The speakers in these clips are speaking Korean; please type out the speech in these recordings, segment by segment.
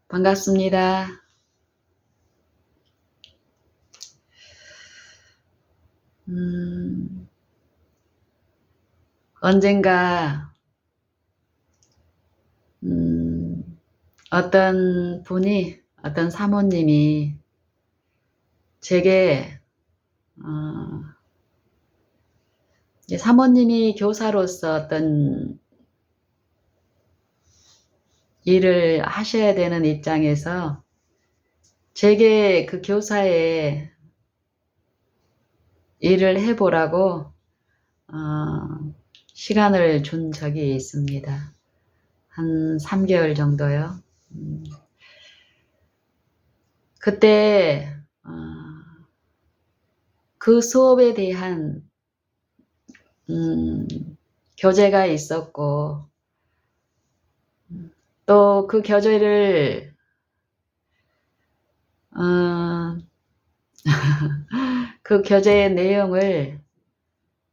반갑습니다. 음, 언젠가, 어떤 사모님이 제게, 어, 이제 사모님이 교사로서 어떤 일을 하셔야 되는 입장에서 제게 그 교사의 일을 해보라고, 시간을 준 적이 있습니다. 한 3개월 정도요. 그때, 그 수업에 대한 교재가 있었고, 또 그 교재를 그 교재의 내용을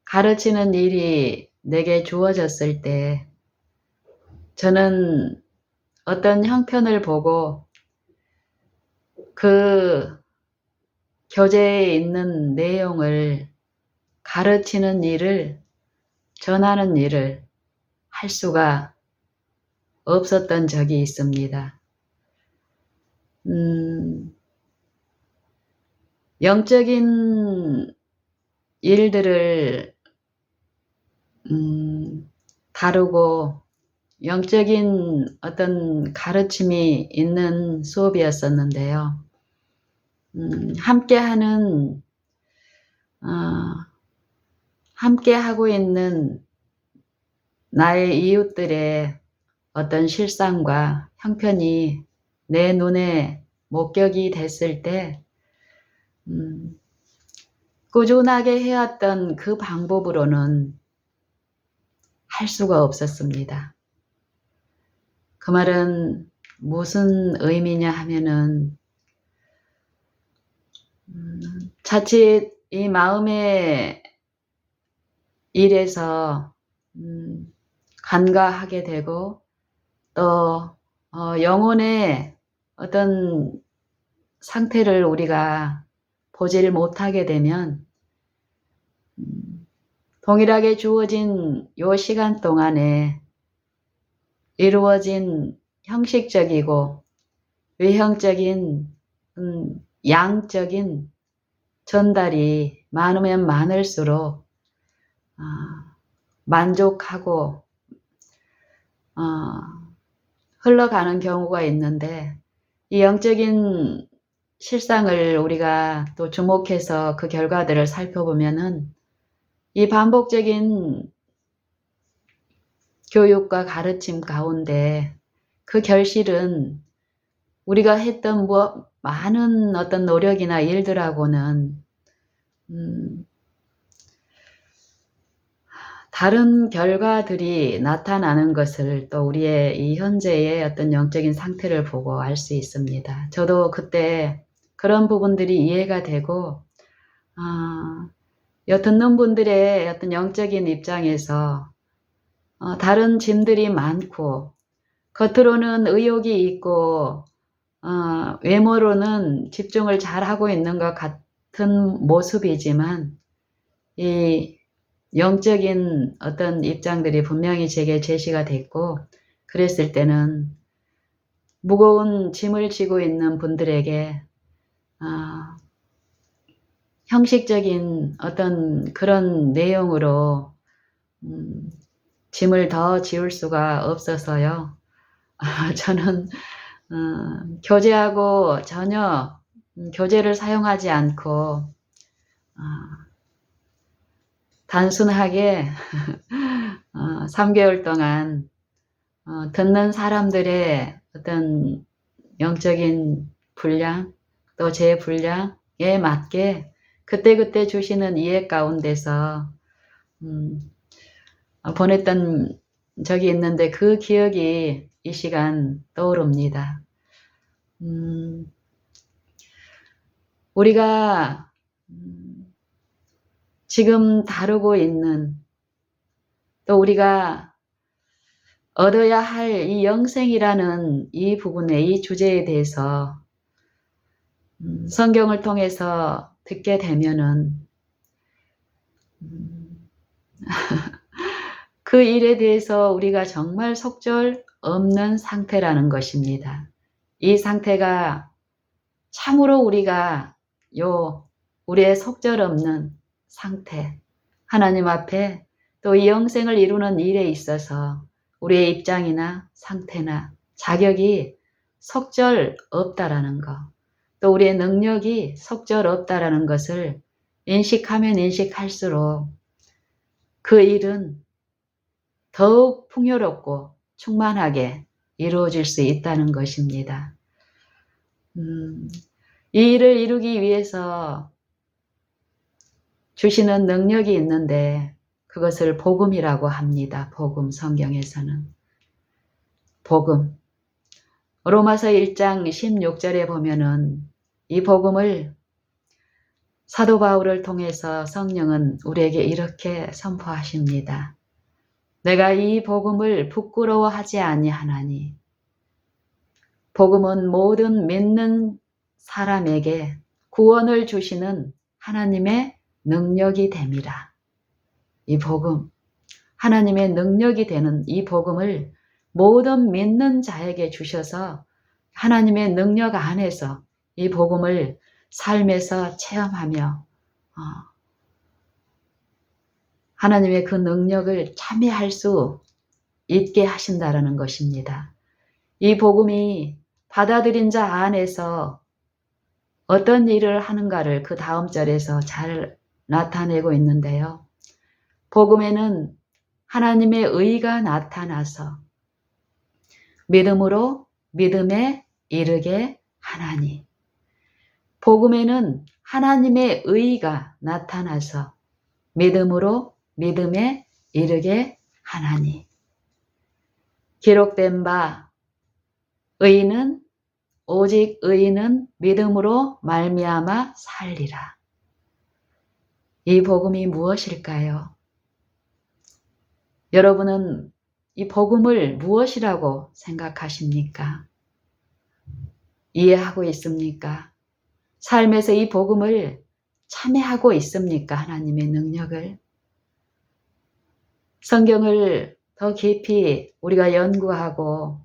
가르치는 일이 내게 주어졌을 때 저는 어떤 형편을 보고 그 교재에 있는 내용을 가르치는 일을, 전하는 일을 할 수가 없었던 적이 있습니다. 영적인 일들을 다루고 영적인 어떤 가르침이 있는 수업이었었는데요. 함께 하고 있는 나의 이웃들의 어떤 실상과 형편이 내 눈에 목격이 됐을 때, 꾸준하게 해왔던 그 방법으로는 할 수가 없었습니다. 그 말은 무슨 의미냐 하면은, 자칫 이 마음의 일에서 간과하게 되고 또 영혼의 어떤 상태를 우리가 보지를 못하게 되면 동일하게 주어진 요 시간 동안에 이루어진 형식적이고 외형적인 양적인 전달이 많으면 많을수록 만족하고 흘러가는 경우가 있는데, 이 영적인 실상을 우리가 또 주목해서 그 결과들을 살펴보면은 이 반복적인 교육과 가르침 가운데 그 결실은 우리가 했던 많은 어떤 노력이나 일들하고는 다른 결과들이 나타나는 것을 또 우리의 이 현재의 어떤 영적인 상태를 보고 알 수 있습니다. 저도 그때 그런 부분들이 이해가 되고, 듣는 분들의 어떤 영적인 입장에서 다른 짐들이 많고 겉으로는 의욕이 있고 외모로는 집중을 잘하고 있는 것 같은 모습이지만 이 영적인 어떤 입장들이 분명히 제게 제시가 됐고, 그랬을 때는 무거운 짐을 지고 있는 분들에게 형식적인 어떤 그런 내용으로 짐을 더 지울 수가 없어서요. 저는 교재하고 전혀 교재를 사용하지 않고 단순하게 3개월 동안 듣는 사람들의 어떤 영적인 분량, 또 제 분량에 맞게 그때그때 주시는 이해 가운데서 보냈던 적이 있는데 그 기억이 이 시간 떠오릅니다. 우리가 지금 다루고 있는, 또 우리가 얻어야 할 이 영생이라는 이 부분에 이 주제에 대해서 성경을 통해서 듣게 되면은 그 일에 대해서 우리가 정말 속절 없는 상태라는 것입니다. 이 상태가 참으로 우리가 우리의 속절 없는 상태, 하나님 앞에 또 이 영생을 이루는 일에 있어서 우리의 입장이나 상태나 자격이 속절 없다라는 것, 또 우리의 능력이 속절 없다라는 것을 인식하면 인식할수록 그 일은 더욱 풍요롭고 충만하게 이루어질 수 있다는 것입니다. 이 일을 이루기 위해서 주시는 능력이 있는데 그것을 복음이라고 합니다. 복음, 성경에서는. 복음. 로마서 1장 16절에 보면은 이 복음을 사도 바울을 통해서 성령은 우리에게 이렇게 선포하십니다. 내가 이 복음을 부끄러워하지 아니하나니 복음은 모든 믿는 사람에게 구원을 주시는 하나님의 능력이 됨이라. 이 복음, 하나님의 능력이 되는 이 복음을 모든 믿는 자에게 주셔서 하나님의 능력 안에서 이 복음을 삶에서 체험하며 하나님의 그 능력을 참여할 수 있게 하신다라는 것입니다. 이 복음이 받아들인 자 안에서 어떤 일을 하는가를 그 다음 절에서 잘 나타내고 있는데요. 복음에는 하나님의 의가 나타나서 믿음으로 믿음에 이르게 하나니. 복음에는 하나님의 의가 나타나서 믿음으로 믿음에 이르게 하나니. 기록된 바 의인은 오직 의인은 믿음으로 말미암아 살리라. 이 복음이 무엇일까요? 여러분은 이 복음을 무엇이라고 생각하십니까? 이해하고 있습니까? 삶에서 이 복음을 참여하고 있습니까? 하나님의 능력을. 성경을 더 깊이 우리가 연구하고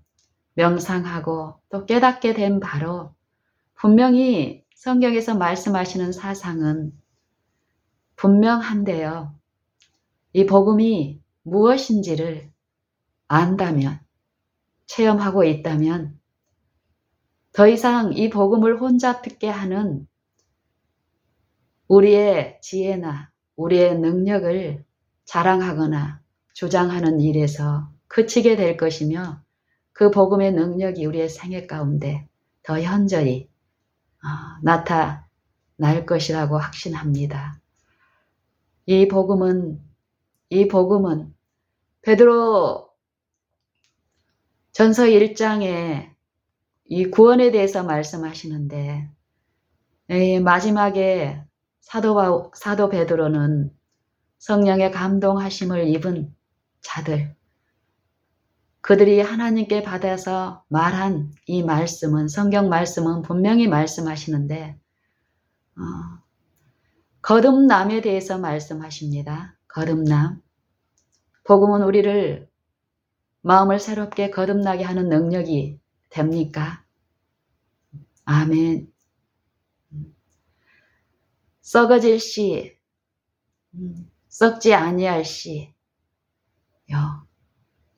명상하고 또 깨닫게 된 바로 분명히 성경에서 말씀하시는 사상은 분명한데요. 이 복음이 무엇인지를 안다면, 체험하고 있다면 더 이상 이 복음을 혼자 듣게 하는 우리의 지혜나 우리의 능력을 자랑하거나 주장하는 일에서 그치게 될 것이며 그 복음의 능력이 우리의 생애 가운데 더 현저히 나타날 것이라고 확신합니다. 이 복음은 베드로 전서 1장에 이 구원에 대해서 말씀하시는데 마지막에 사도 베드로는 성령의 감동하심을 입은 자들, 그들이 하나님께 받아서 말한 이 말씀은, 성경 말씀은 분명히 말씀하시는데 거듭남에 대해서 말씀하십니다. 거듭남. 복음은 우리를 마음을 새롭게 거듭나게 하는 능력이 됩니까? 아멘. 썩어질 씨, 썩지 아니할 씨.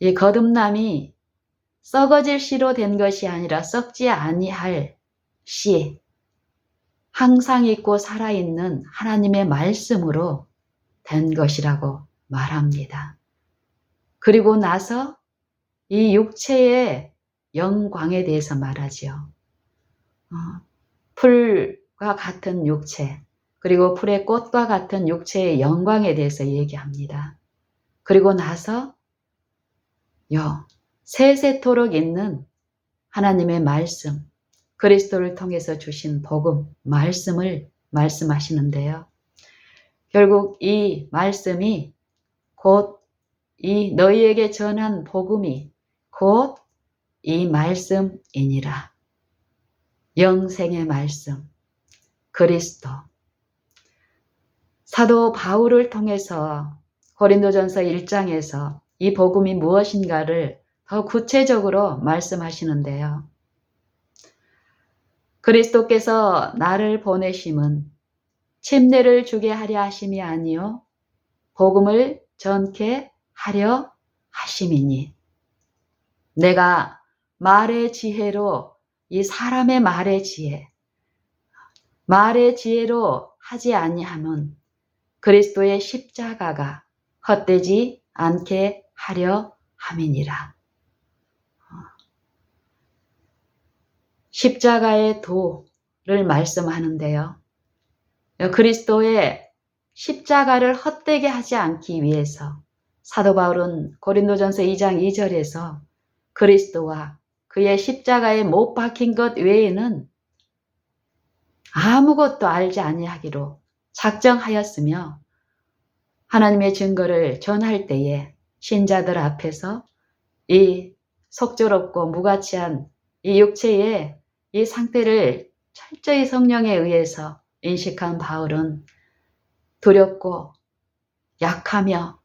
이 거듭남이 썩어질 씨로 된 것이 아니라 썩지 아니할 씨, 항상 있고 살아있는 하나님의 말씀으로 된 것이라고 말합니다. 그리고 나서 이 육체의 영광에 대해서 말하죠. 풀과 같은 육체, 그리고 풀의 꽃과 같은 육체의 영광에 대해서 얘기합니다. 그리고 나서 세세토록 있는 하나님의 말씀, 그리스도를 통해서 주신 복음, 말씀을 말씀하시는데요. 결국 이 말씀이 곧 이 너희에게 전한 복음이 곧 이 말씀이니라. 영생의 말씀, 그리스도. 사도 바울을 통해서 고린도전서 1장에서 이 복음이 무엇인가를 더 구체적으로 말씀하시는데요. 그리스도께서 나를 보내심은 침례를 주게 하려 하심이 아니요 복음을 전케 하려 하심이니. 내가 말의 지혜로, 이 사람의 말의 지혜로 하지 아니하면 그리스도의 십자가가 헛되지 않게 하려 함이니라. 십자가의 도를 말씀하는데요. 그리스도의 십자가를 헛되게 하지 않기 위해서 사도 바울은 고린도전서 2장 2절에서 그리스도와 그의 십자가에 못 박힌 것 외에는 아무것도 알지 아니하기로 작정하였으며, 하나님의 증거를 전할 때에 신자들 앞에서 이 속절없고 무가치한 이 육체의 이 상태를 철저히 성령에 의해서 인식한 바울은 두렵고 약하며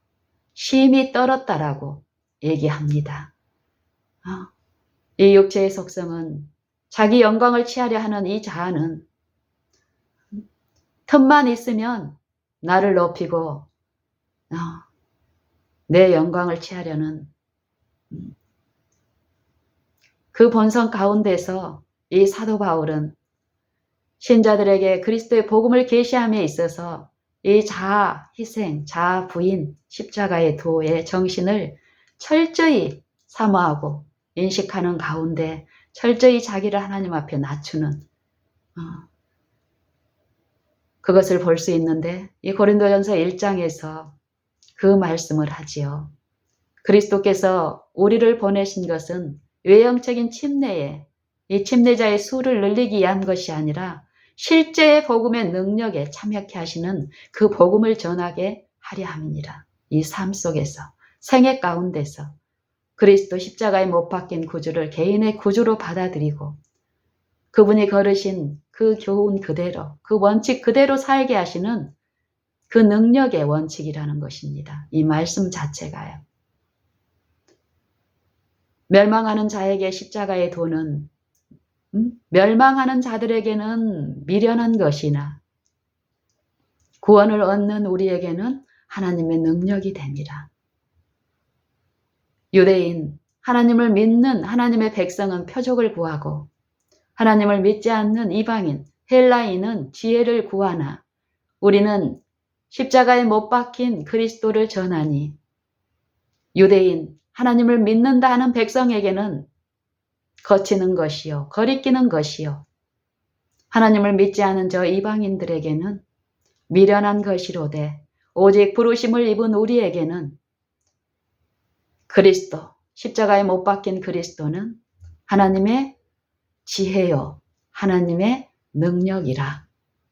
심히 떨었다라고 얘기합니다. 이 육체의 속성은 자기 영광을 취하려 하는 이 자아는 틈만 있으면 나를 높이고 내 영광을 취하려는 그 본성 가운데서 이 사도 바울은 신자들에게 그리스도의 복음을 계시함에 있어서 이 자아 희생, 자아 부인, 십자가의 도의 정신을 철저히 사모하고 인식하는 가운데 철저히 자기를 하나님 앞에 낮추는 그것을 볼 수 있는데, 이 고린도전서 1장에서 그 말씀을 하지요. 그리스도께서 우리를 보내신 것은 외형적인 침례에 이 침례자의 수를 늘리기 위한 것이 아니라 실제의 복음의 능력에 참여케 하시는 그 복음을 전하게 하려 함이니라. 이 삶 속에서, 생애 가운데서 그리스도 십자가에 못 박힌 구주를 개인의 구주로 받아들이고 그분이 걸으신 그 교훈 그대로, 그 원칙 그대로 살게 하시는 그 능력의 원칙이라는 것입니다. 이 말씀 자체가요. 멸망하는 자에게 십자가의 도는 멸망하는 자들에게는 미련한 것이나 구원을 얻는 우리에게는 하나님의 능력이 됩니다. 유대인, 하나님을 믿는 하나님의 백성은 표적을 구하고 하나님을 믿지 않는 이방인, 헬라인은 지혜를 구하나 우리는 십자가에 못 박힌 그리스도를 전하니 유대인, 하나님을 믿는다 하는 백성에게는 거치는 것이요, 거리끼는 것이요, 하나님을 믿지 않은 저 이방인들에게는 미련한 것이로되 오직 부르심을 입은 우리에게는 그리스도, 십자가에 못 박힌 그리스도는 하나님의 지혜요, 하나님의 능력이라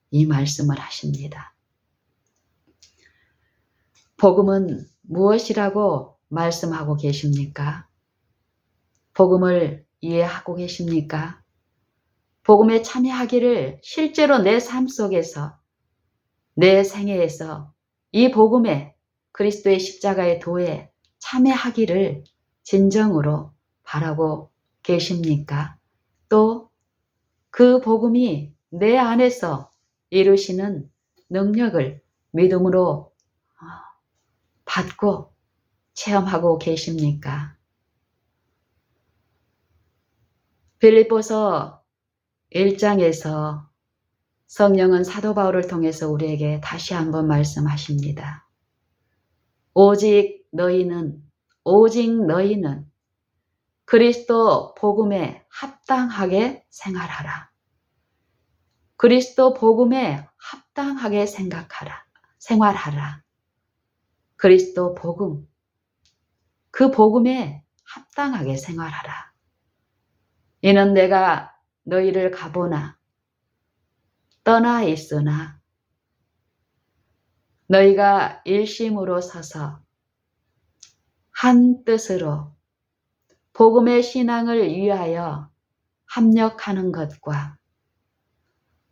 이 말씀을 하십니다. 복음은 무엇이라고 말씀하고 계십니까? 복음을 이해하고 계십니까? 복음에 참여하기를 실제로 내 삶 속에서, 내 생애에서 이 복음에, 그리스도의 십자가의 도에 참여하기를 진정으로 바라고 계십니까? 또 그 복음이 내 안에서 이루시는 능력을 믿음으로 받고 체험하고 계십니까? 빌립보서 1장에서 성령은 사도 바울을 통해서 우리에게 다시 한번 말씀하십니다. 오직 너희는 그리스도 복음에 합당하게 생활하라. 그리스도 복음에 합당하게 생활하라. 그리스도 복음, 그 복음에 합당하게 생활하라. 이는 내가 너희를 가보나 떠나 있으나 너희가 일심으로 서서 한 뜻으로 복음의 신앙을 위하여 합력하는 것과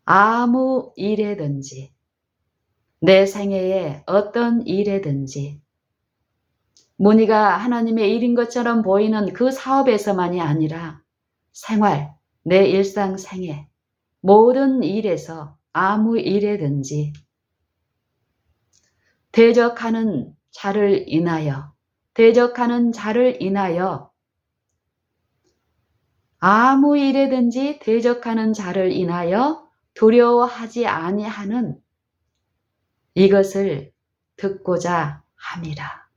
아무 일에든지 내 생애에 어떤 일에든지 문의가 하나님의 일인 것처럼 보이는 그 사업에서만이 아니라 생활, 내 일상생애 모든 일에서 아무 일에든지 대적하는 자를 인하여 아무 일에든지 대적하는 자를 인하여 두려워하지 아니하는 이것을 듣고자 함이라.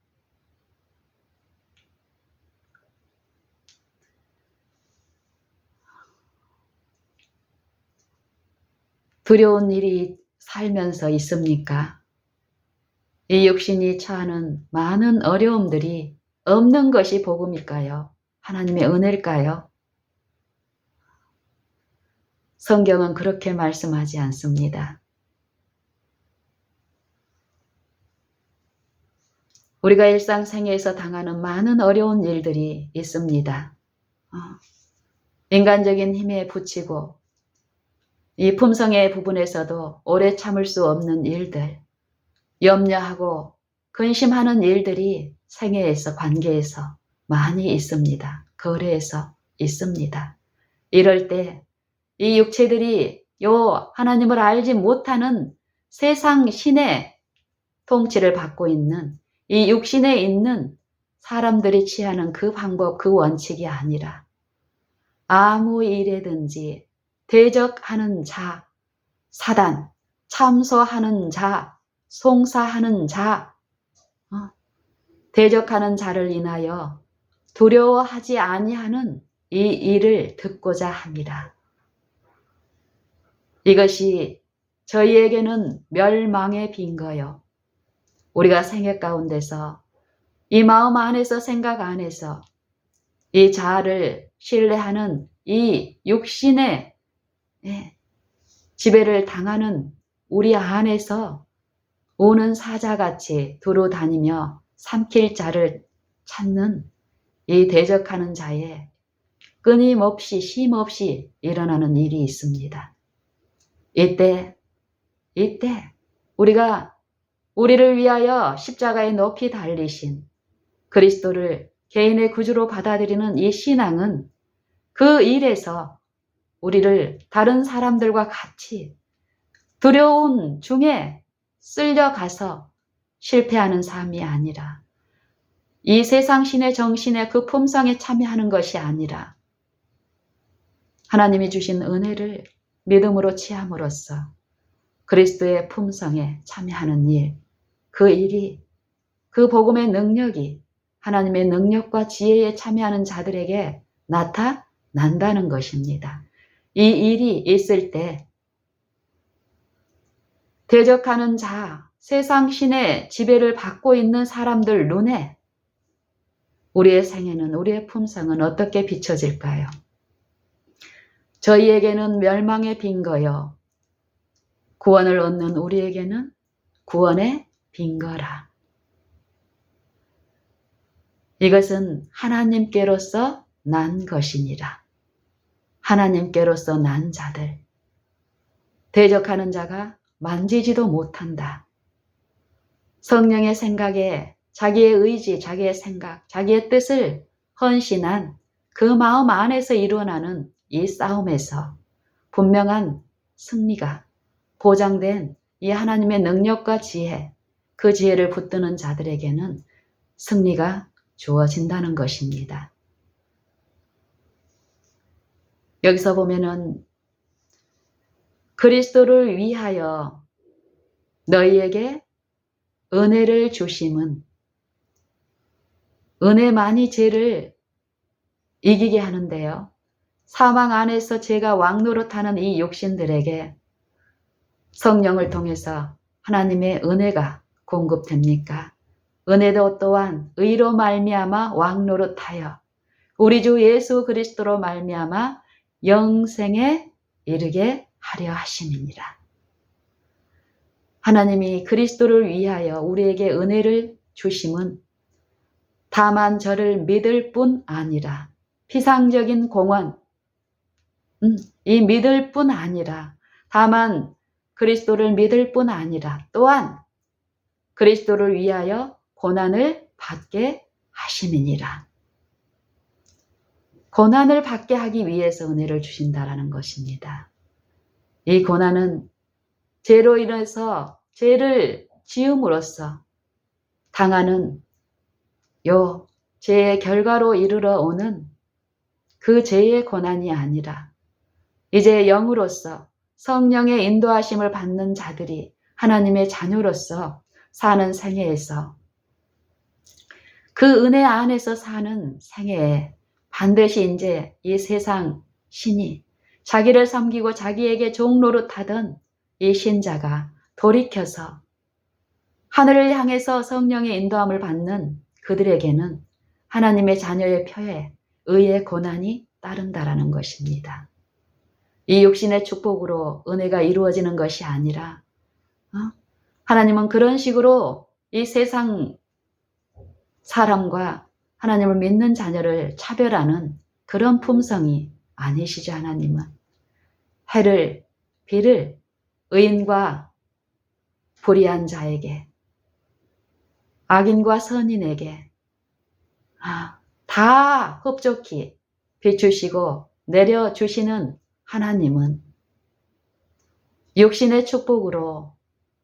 두려운 일이 살면서 있습니까? 이 육신이 처하는 많은 어려움들이 없는 것이 복음일까요? 하나님의 은혜일까요? 성경은 그렇게 말씀하지 않습니다. 우리가 일상생활에서 당하는 많은 어려운 일들이 있습니다. 인간적인 힘에 부치고 이 품성의 부분에서도 오래 참을 수 없는 일들, 염려하고 근심하는 일들이 생애에서 관계에서 많이 있습니다. 거래에서 있습니다. 이럴 때 이 육체들이 하나님을 알지 못하는 세상 신의 통치를 받고 있는 이 육신에 있는 사람들이 취하는 그 방법, 그 원칙이 아니라 아무 일에든지 대적하는 자, 사단, 참소하는 자, 송사하는 자, 대적하는 자를 인하여 두려워하지 아니하는 이 일을 듣고자 합니다. 이것이 저희에게는 멸망의 빈거요. 우리가 생애 가운데서 이 마음 안에서 생각 안에서 이 자아를 신뢰하는 이 육신의 지배를 당하는 우리 안에서 우는 사자같이 두루 다니며 삼킬 자를 찾는 이 대적하는 자에 끊임없이 쉼없이 일어나는 일이 있습니다. 이때 우리가 우리를 위하여 십자가에 높이 달리신 그리스도를 개인의 구주로 받아들이는 이 신앙은 그 일에서 우리를 다른 사람들과 같이 두려운 중에 쓸려가서 실패하는 삶이 아니라 이 세상 신의 정신의 그 품성에 참여하는 것이 아니라 하나님이 주신 은혜를 믿음으로 취함으로써 그리스도의 품성에 참여하는 일, 그 일이, 그 복음의 능력이 하나님의 능력과 지혜에 참여하는 자들에게 나타난다는 것입니다. 이 일이 있을 때 대적하는 자, 세상 신의 지배를 받고 있는 사람들 눈에 우리의 생애는, 우리의 품성은 어떻게 비춰질까요? 저희에게는 멸망의 빈거요. 구원을 얻는 우리에게는 구원의 빈거라. 이것은 하나님께로서 난 것이니라. 하나님께로서 난 자들. 대적하는 자가 만지지도 못한다. 성령의 생각에 자기의 의지, 자기의 생각, 자기의 뜻을 헌신한 그 마음 안에서 일어나는 이 싸움에서 분명한 승리가 보장된 이 하나님의 능력과 지혜, 그 지혜를 붙드는 자들에게는 승리가 주어진다는 것입니다. 여기서 보면은 그리스도를 위하여 너희에게 은혜를 주심은 은혜만이 죄를 이기게 하는데요. 사망 안에서 죄가 왕노릇하는 이 육신들에게 성령을 통해서 하나님의 은혜가 공급됩니까? 은혜도 또한 의로 말미암아 왕노릇하여 우리 주 예수 그리스도로 말미암아 영생에 이르게 하려 하심이니라. 하나님이 그리스도를 위하여 우리에게 은혜를 주심은 다만 저를 믿을 뿐 아니라 피상적인 공헌, 이 믿을 뿐 아니라 다만 그리스도를 믿을 뿐 아니라 또한 그리스도를 위하여 고난을 받게 하심이니라. 고난을 받게 하기 위해서 은혜를 주신다라는 것입니다. 이 고난은 죄로 인해서 죄를 지음으로써 당하는 요 죄의 결과로 이르러 오는 그 죄의 고난이 아니라 이제 영으로서 성령의 인도하심을 받는 자들이 하나님의 자녀로서 사는 생애에서 그 은혜 안에서 사는 생애에 반드시 이제 이 세상 신이 자기를 섬기고 자기에게 종노릇하던 이 신자가 돌이켜서 하늘을 향해서 성령의 인도함을 받는 그들에게는 하나님의 자녀의 표에 의의 고난이 따른다라는 것입니다. 이 육신의 축복으로 은혜가 이루어지는 것이 아니라 하나님은 그런 식으로 이 세상 사람과 하나님을 믿는 자녀를 차별하는 그런 품성이 아니시죠. 하나님은 해를 비를 의인과 불의한 자에게 악인과 선인에게 다 흡족히 비추시고 내려주시는 하나님은 육신의 축복으로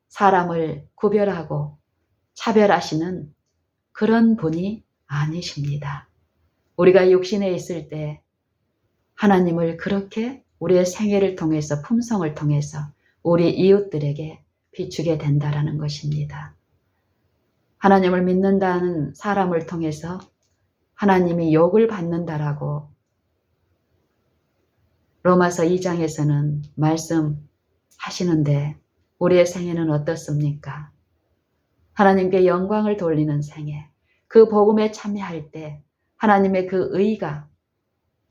사람을 구별하고 차별하시는 그런 분이 아니십니다. 우리가 육신에 있을 때 하나님을 그렇게 우리의 생애를 통해서 품성을 통해서 우리 이웃들에게 비추게 된다라는 것입니다. 하나님을 믿는다는 사람을 통해서 하나님이 욕을 받는다라고 로마서 2장에서는 말씀하시는데 우리의 생애는 어떻습니까? 하나님께 영광을 돌리는 생애, 그 복음에 참여할 때 하나님의 그 의가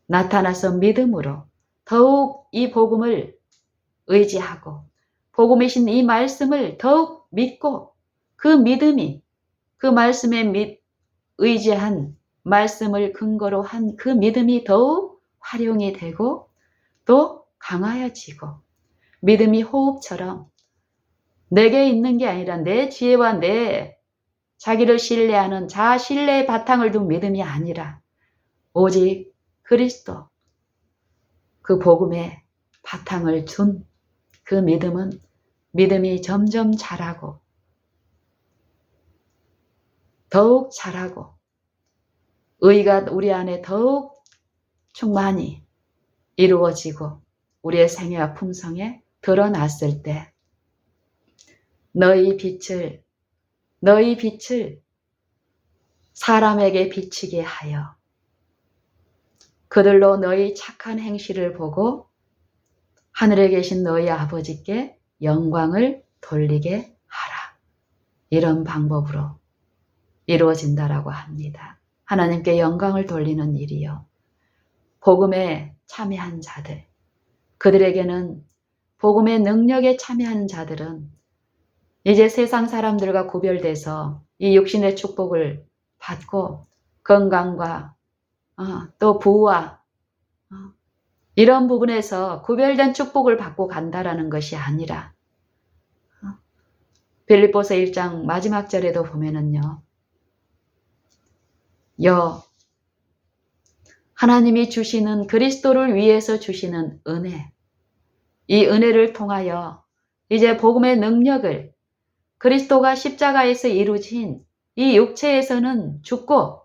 나타나서 믿음으로 더욱 이 복음을 의지하고 복음이신 이 말씀을 더욱 믿고 그 믿음이 그 말씀에 의지한 말씀을 근거로 한 그 믿음이 더욱 활용이 되고 또 강하여지고 믿음이 호흡처럼 내게 있는 게 아니라 내 지혜와 내 자기를 신뢰하는 자아 신뢰의 바탕을 둔 믿음이 아니라 오직 그리스도 그 복음의 바탕을 둔 그 믿음은 믿음이 점점 자라고 더욱 자라고 의가 우리 안에 더욱 충만히 이루어지고 우리의 생애와 품성에 드러났을 때 너희 빛을 사람에게 비치게 하여 그들로 너희 착한 행실을 보고 하늘에 계신 너희 아버지께 영광을 돌리게 하라. 이런 방법으로 이루어진다라고 합니다. 하나님께 영광을 돌리는 일이요. 복음에 참여한 자들, 그들에게는 복음의 능력에 참여하는 자들은 이제 세상 사람들과 구별돼서 이 육신의 축복을 받고 건강과 또 부와 이런 부분에서 구별된 축복을 받고 간다라는 것이 아니라 빌립보서 1장 마지막 절에도 보면은요. 하나님이 주시는 그리스도를 위해서 주시는 은혜, 이 은혜를 통하여 이제 복음의 능력을 그리스도가 십자가에서 이루신 이 육체에서는 죽고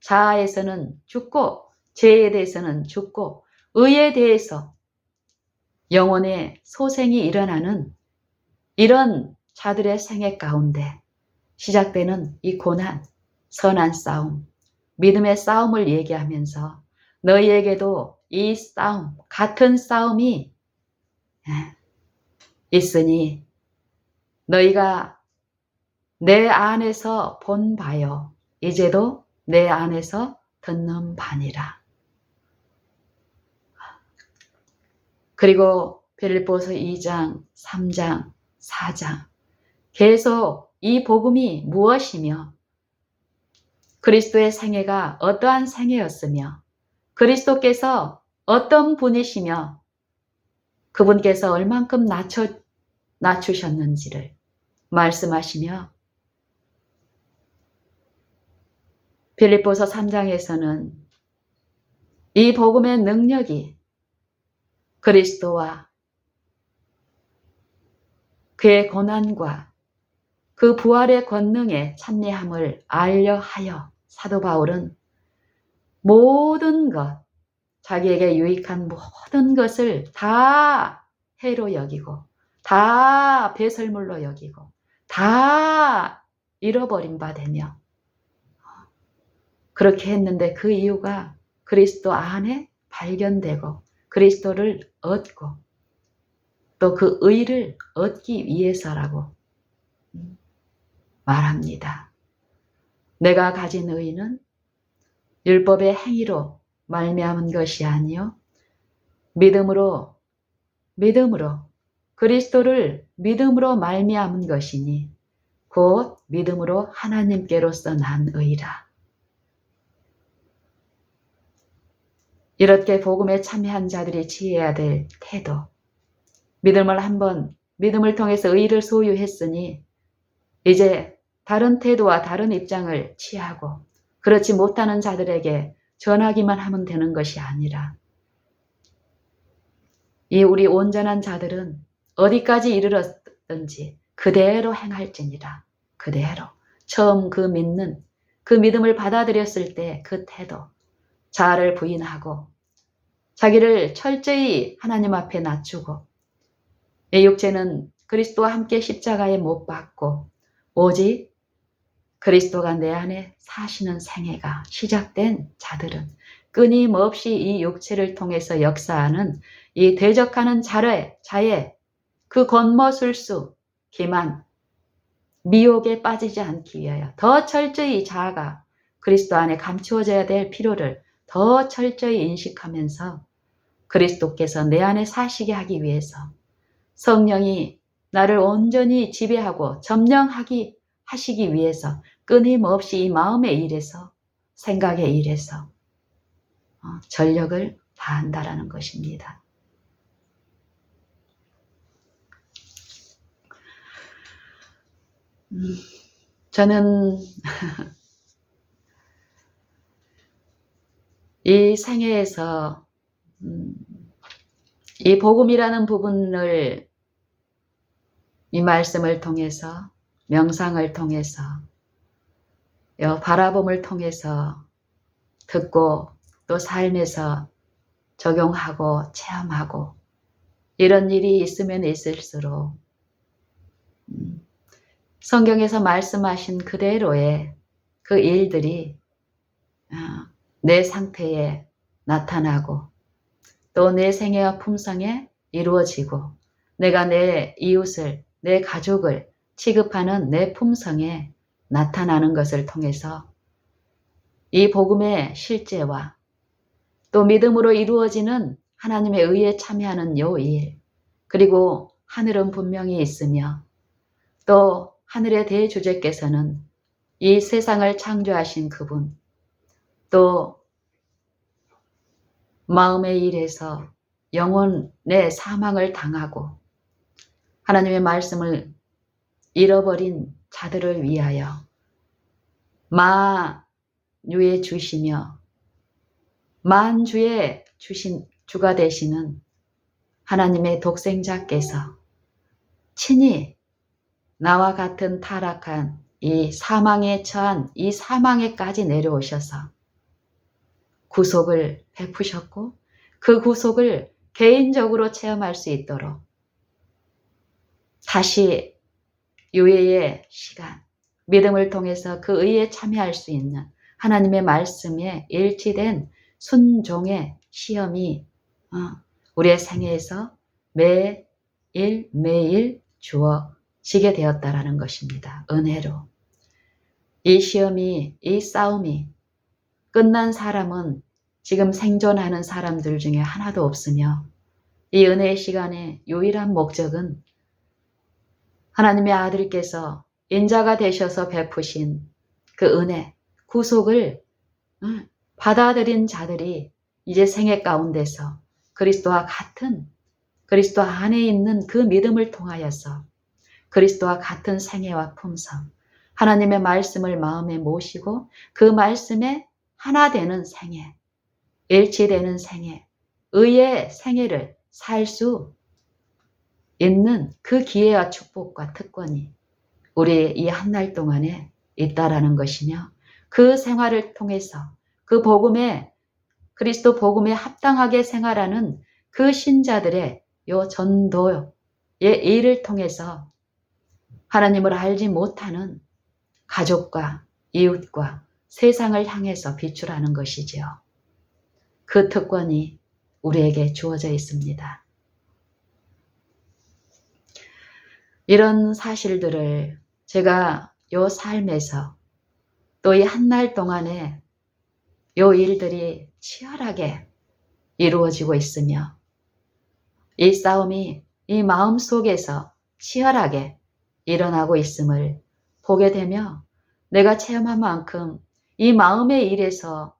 자아에서는 죽고 죄에 대해서는 죽고 의에 대해서 영혼의 소생이 일어나는 이런 자들의 생애 가운데 시작되는 이 고난, 선한 싸움, 믿음의 싸움을 얘기하면서 너희에게도 이 싸움, 같은 싸움이 있으니 너희가 내 안에서 본 바요. 이제도 내 안에서 듣는 바니라. 그리고 빌립보서 2장, 3장, 4장 계속 이 복음이 무엇이며 그리스도의 생애가 어떠한 생애였으며 그리스도께서 어떤 분이시며 그분께서 얼만큼 낮추셨는지를 말씀하시며 빌립보서 3장에서는 이 복음의 능력이 그리스도와 그의 고난과 그 부활의 권능의 찬미함을 알려하여 사도 바울은 모든 것, 자기에게 유익한 모든 것을 다 해로 여기고 다 배설물로 여기고 다 잃어버린 바 되며 그렇게 했는데 그 이유가 그리스도 안에 발견되고 그리스도를 얻고 또 그 의를 얻기 위해서라고 말합니다. 내가 가진 의는 율법의 행위로 말미암은 것이 아니요 믿음으로 그리스도를 믿음으로 말미암은 것이니 곧 믿음으로 하나님께로서 난 의라. 이렇게 복음에 참여한 자들이 취해야 될 태도, 믿음을 통해서 의를 소유했으니 이제 다른 태도와 다른 입장을 취하고 그렇지 못하는 자들에게 전하기만 하면 되는 것이 아니라 이 우리 온전한 자들은 어디까지 이르렀든지 그대로 행할지니라. 그대로 처음 그 믿음을 받아들였을 때 그 태도, 자아를 부인하고 자기를 철저히 하나님 앞에 낮추고 내 육체는 그리스도와 함께 십자가에 못 박고 오직 그리스도가 내 안에 사시는 생애가 시작된 자들은 끊임없이 이 육체를 통해서 역사하는 이 대적하는 자의 그 겉모술수, 기만, 미혹에 빠지지 않기 위하여 더 철저히 자아가 그리스도 안에 감추어져야 될 필요를 더 철저히 인식하면서 그리스도께서 내 안에 사시게 하기 위해서 성령이 나를 온전히 지배하고 하시기 위해서 끊임없이 이 마음의 일에서 생각의 일에서 전력을 다한다라는 것입니다. 저는 이 생애에서 이 복음이라는 부분을 이 말씀을 통해서 명상을 통해서 바라봄을 통해서 듣고 또 삶에서 적용하고 체험하고 이런 일이 있으면 있을수록 성경에서 말씀하신 그대로의 그 일들이 내 상태에 나타나고 또 내 생애와 품성에 이루어지고 내가 내 이웃을, 내 가족을 취급하는 내 품성에 나타나는 것을 통해서 이 복음의 실제와 또 믿음으로 이루어지는 하나님의 의에 참여하는 요 일, 그리고 하늘은 분명히 있으며 또 하늘의 대주제께서는 이 세상을 창조하신 그분, 또 마음의 일에서 영혼의 사망을 당하고 하나님의 말씀을 잃어버린 자들을 위하여 만유에 주시며 만주에 주신 주가 되시는 하나님의 독생자께서 친히 나와 같은 타락한 이 사망에 처한 이 사망에까지 내려오셔서 구속을 베푸셨고 그 구속을 개인적으로 체험할 수 있도록 다시 유예의 시간, 믿음을 통해서 그 의에 참여할 수 있는 하나님의 말씀에 일치된 순종의 시험이 우리의 생애에서 매일 주어지게 되었다라는 것입니다. 은혜로. 이 시험이, 이 싸움이 끝난 사람은 지금 생존하는 사람들 중에 하나도 없으며 이 은혜의 시간의 유일한 목적은 하나님의 아들께서 인자가 되셔서 베푸신 그 은혜, 구속을 받아들인 자들이 이제 생애 가운데서 그리스도와 같은 그리스도 안에 있는 그 믿음을 통하여서 그리스도와 같은 생애와 품성, 하나님의 말씀을 마음에 모시고 그 말씀에 하나 되는 생애, 일치되는 생애, 의의 생애를 살 수 있는 그 기회와 축복과 특권이 우리 이 한 달 동안에 있다라는 것이며 그 생활을 통해서 그 복음에 그리스도 복음에 합당하게 생활하는 그 신자들의 요 전도의 일을 통해서 하나님을 알지 못하는 가족과 이웃과 세상을 향해서 비출하는 것이지요. 그 특권이 우리에게 주어져 있습니다. 이런 사실들을 제가 요 삶에서 또 이 한 달 동안에 요 일들이 치열하게 이루어지고 있으며 이 싸움이 이 마음 속에서 치열하게 일어나고 있음을 보게 되며 내가 체험한 만큼 이 마음의 일에서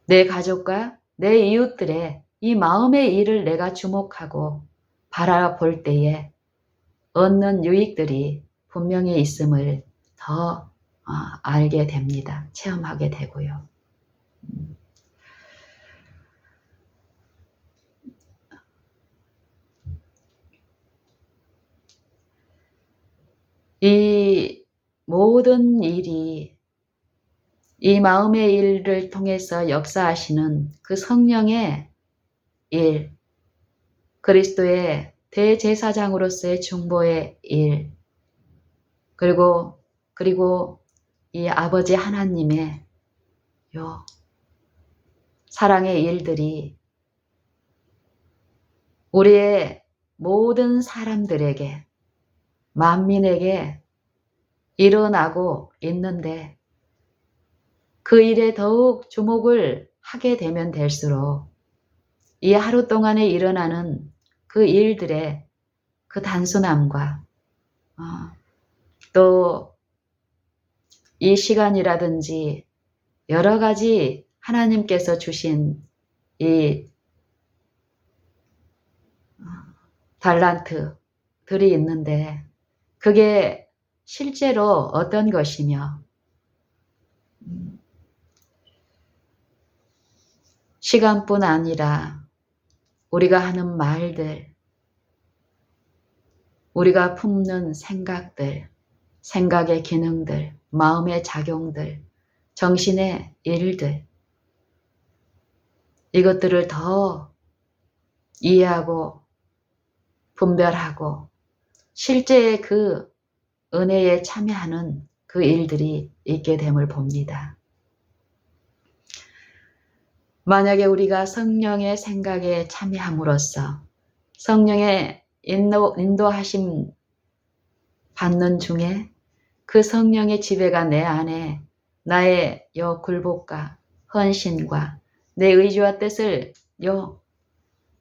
내 가족과 내 이웃들의 이 마음의 일을 내가 주목하고 바라볼 때에 얻는 유익들이 분명히 있음을 더 알게 됩니다. 체험하게 되고요. 이 모든 일이 이 마음의 일을 통해서 역사하시는 그 성령의 일, 그리스도의 대제사장으로서의 중보의 일, 그리고 이 아버지 하나님의 요 사랑의 일들이 우리의 모든 사람들에게 만민에게 일어나고 있는데 그 일에 더욱 주목을 하게 되면 될수록 이 하루 동안에 일어나는 그 일들의 그 단순함과 또 이 시간이라든지 여러 가지 하나님께서 주신 이 달란트들이 있는데 그게 실제로 어떤 것이며 시간뿐 아니라 우리가 하는 말들, 우리가 품는 생각들, 생각의 기능들, 마음의 작용들, 정신의 일들, 이것들을 더 이해하고 분별하고 실제의 그 은혜에 참여하는 그 일들이 있게 됨을 봅니다. 만약에 우리가 성령의 생각에 참여함으로써 성령의 인도하심 받는 중에 그 성령의 지배가 내 안에 나의 요 굴복과 헌신과 내 의지와 뜻을 요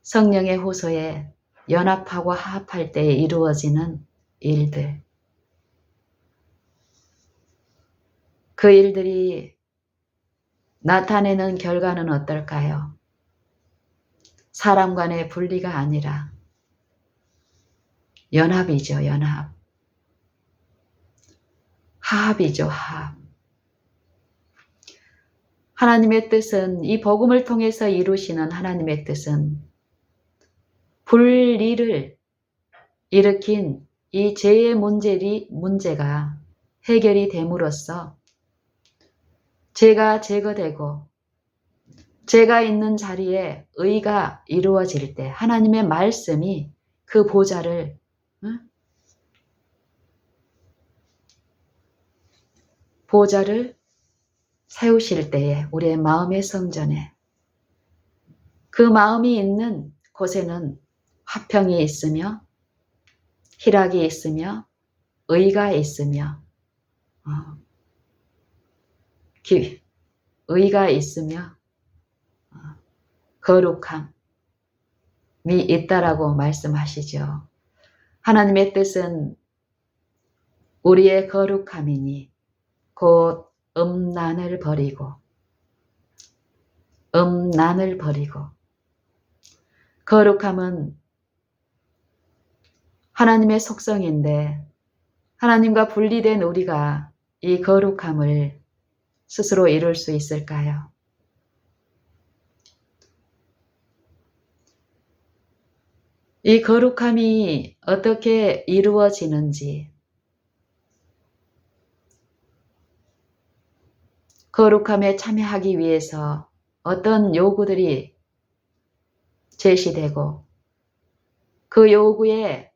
성령의 호소에 연합하고 화합할 때에 이루어지는 일들, 그 일들이 나타내는 결과는 어떨까요? 사람 간의 분리가 아니라 연합이죠, 연합. 화합이죠, 화합. 하나님의 뜻은, 이 복음을 통해서 이루시는 하나님의 뜻은 분리를 일으킨 이 죄의 문제가 해결이 됨으로써 죄가 제거되고 죄가 있는 자리에 의가 이루어질 때 하나님의 말씀이 그 보좌를 세우실 때에 우리의 마음의 성전에 그 마음이 있는 곳에는 화평이 있으며 희락이 있으며 의가 있으며 의가 있으며 거룩함이 있다라고 말씀하시죠. 하나님의 뜻은 우리의 거룩함이니 곧 음란을 버리고 음란을 버리고 거룩함은 하나님의 속성인데 하나님과 분리된 우리가 이 거룩함을 스스로 이룰 수 있을까요? 이 거룩함이 어떻게 이루어지는지, 거룩함에 참여하기 위해서 어떤 요구들이 제시되고 그 요구에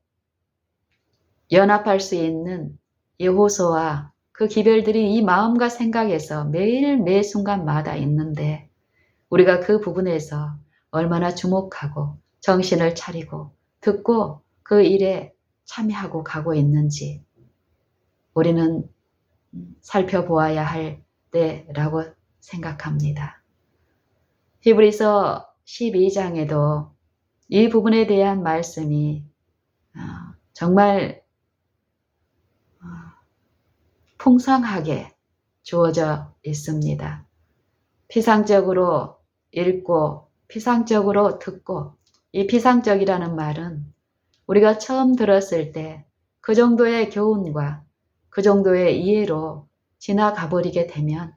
연합할 수 있는 여호수아와 그 기별들이 이 마음과 생각에서 매일 매 순간마다 있는데 우리가 그 부분에서 얼마나 주목하고 정신을 차리고 듣고 그 일에 참여하고 가고 있는지 우리는 살펴보아야 할 때라고 생각합니다. 히브리서 12장에도 이 부분에 대한 말씀이 정말 풍성하게 주어져 있습니다. 피상적으로 읽고 피상적으로 듣고, 이 피상적이라는 말은 우리가 처음 들었을 때 그 정도의 교훈과 그 정도의 이해로 지나가 버리게 되면,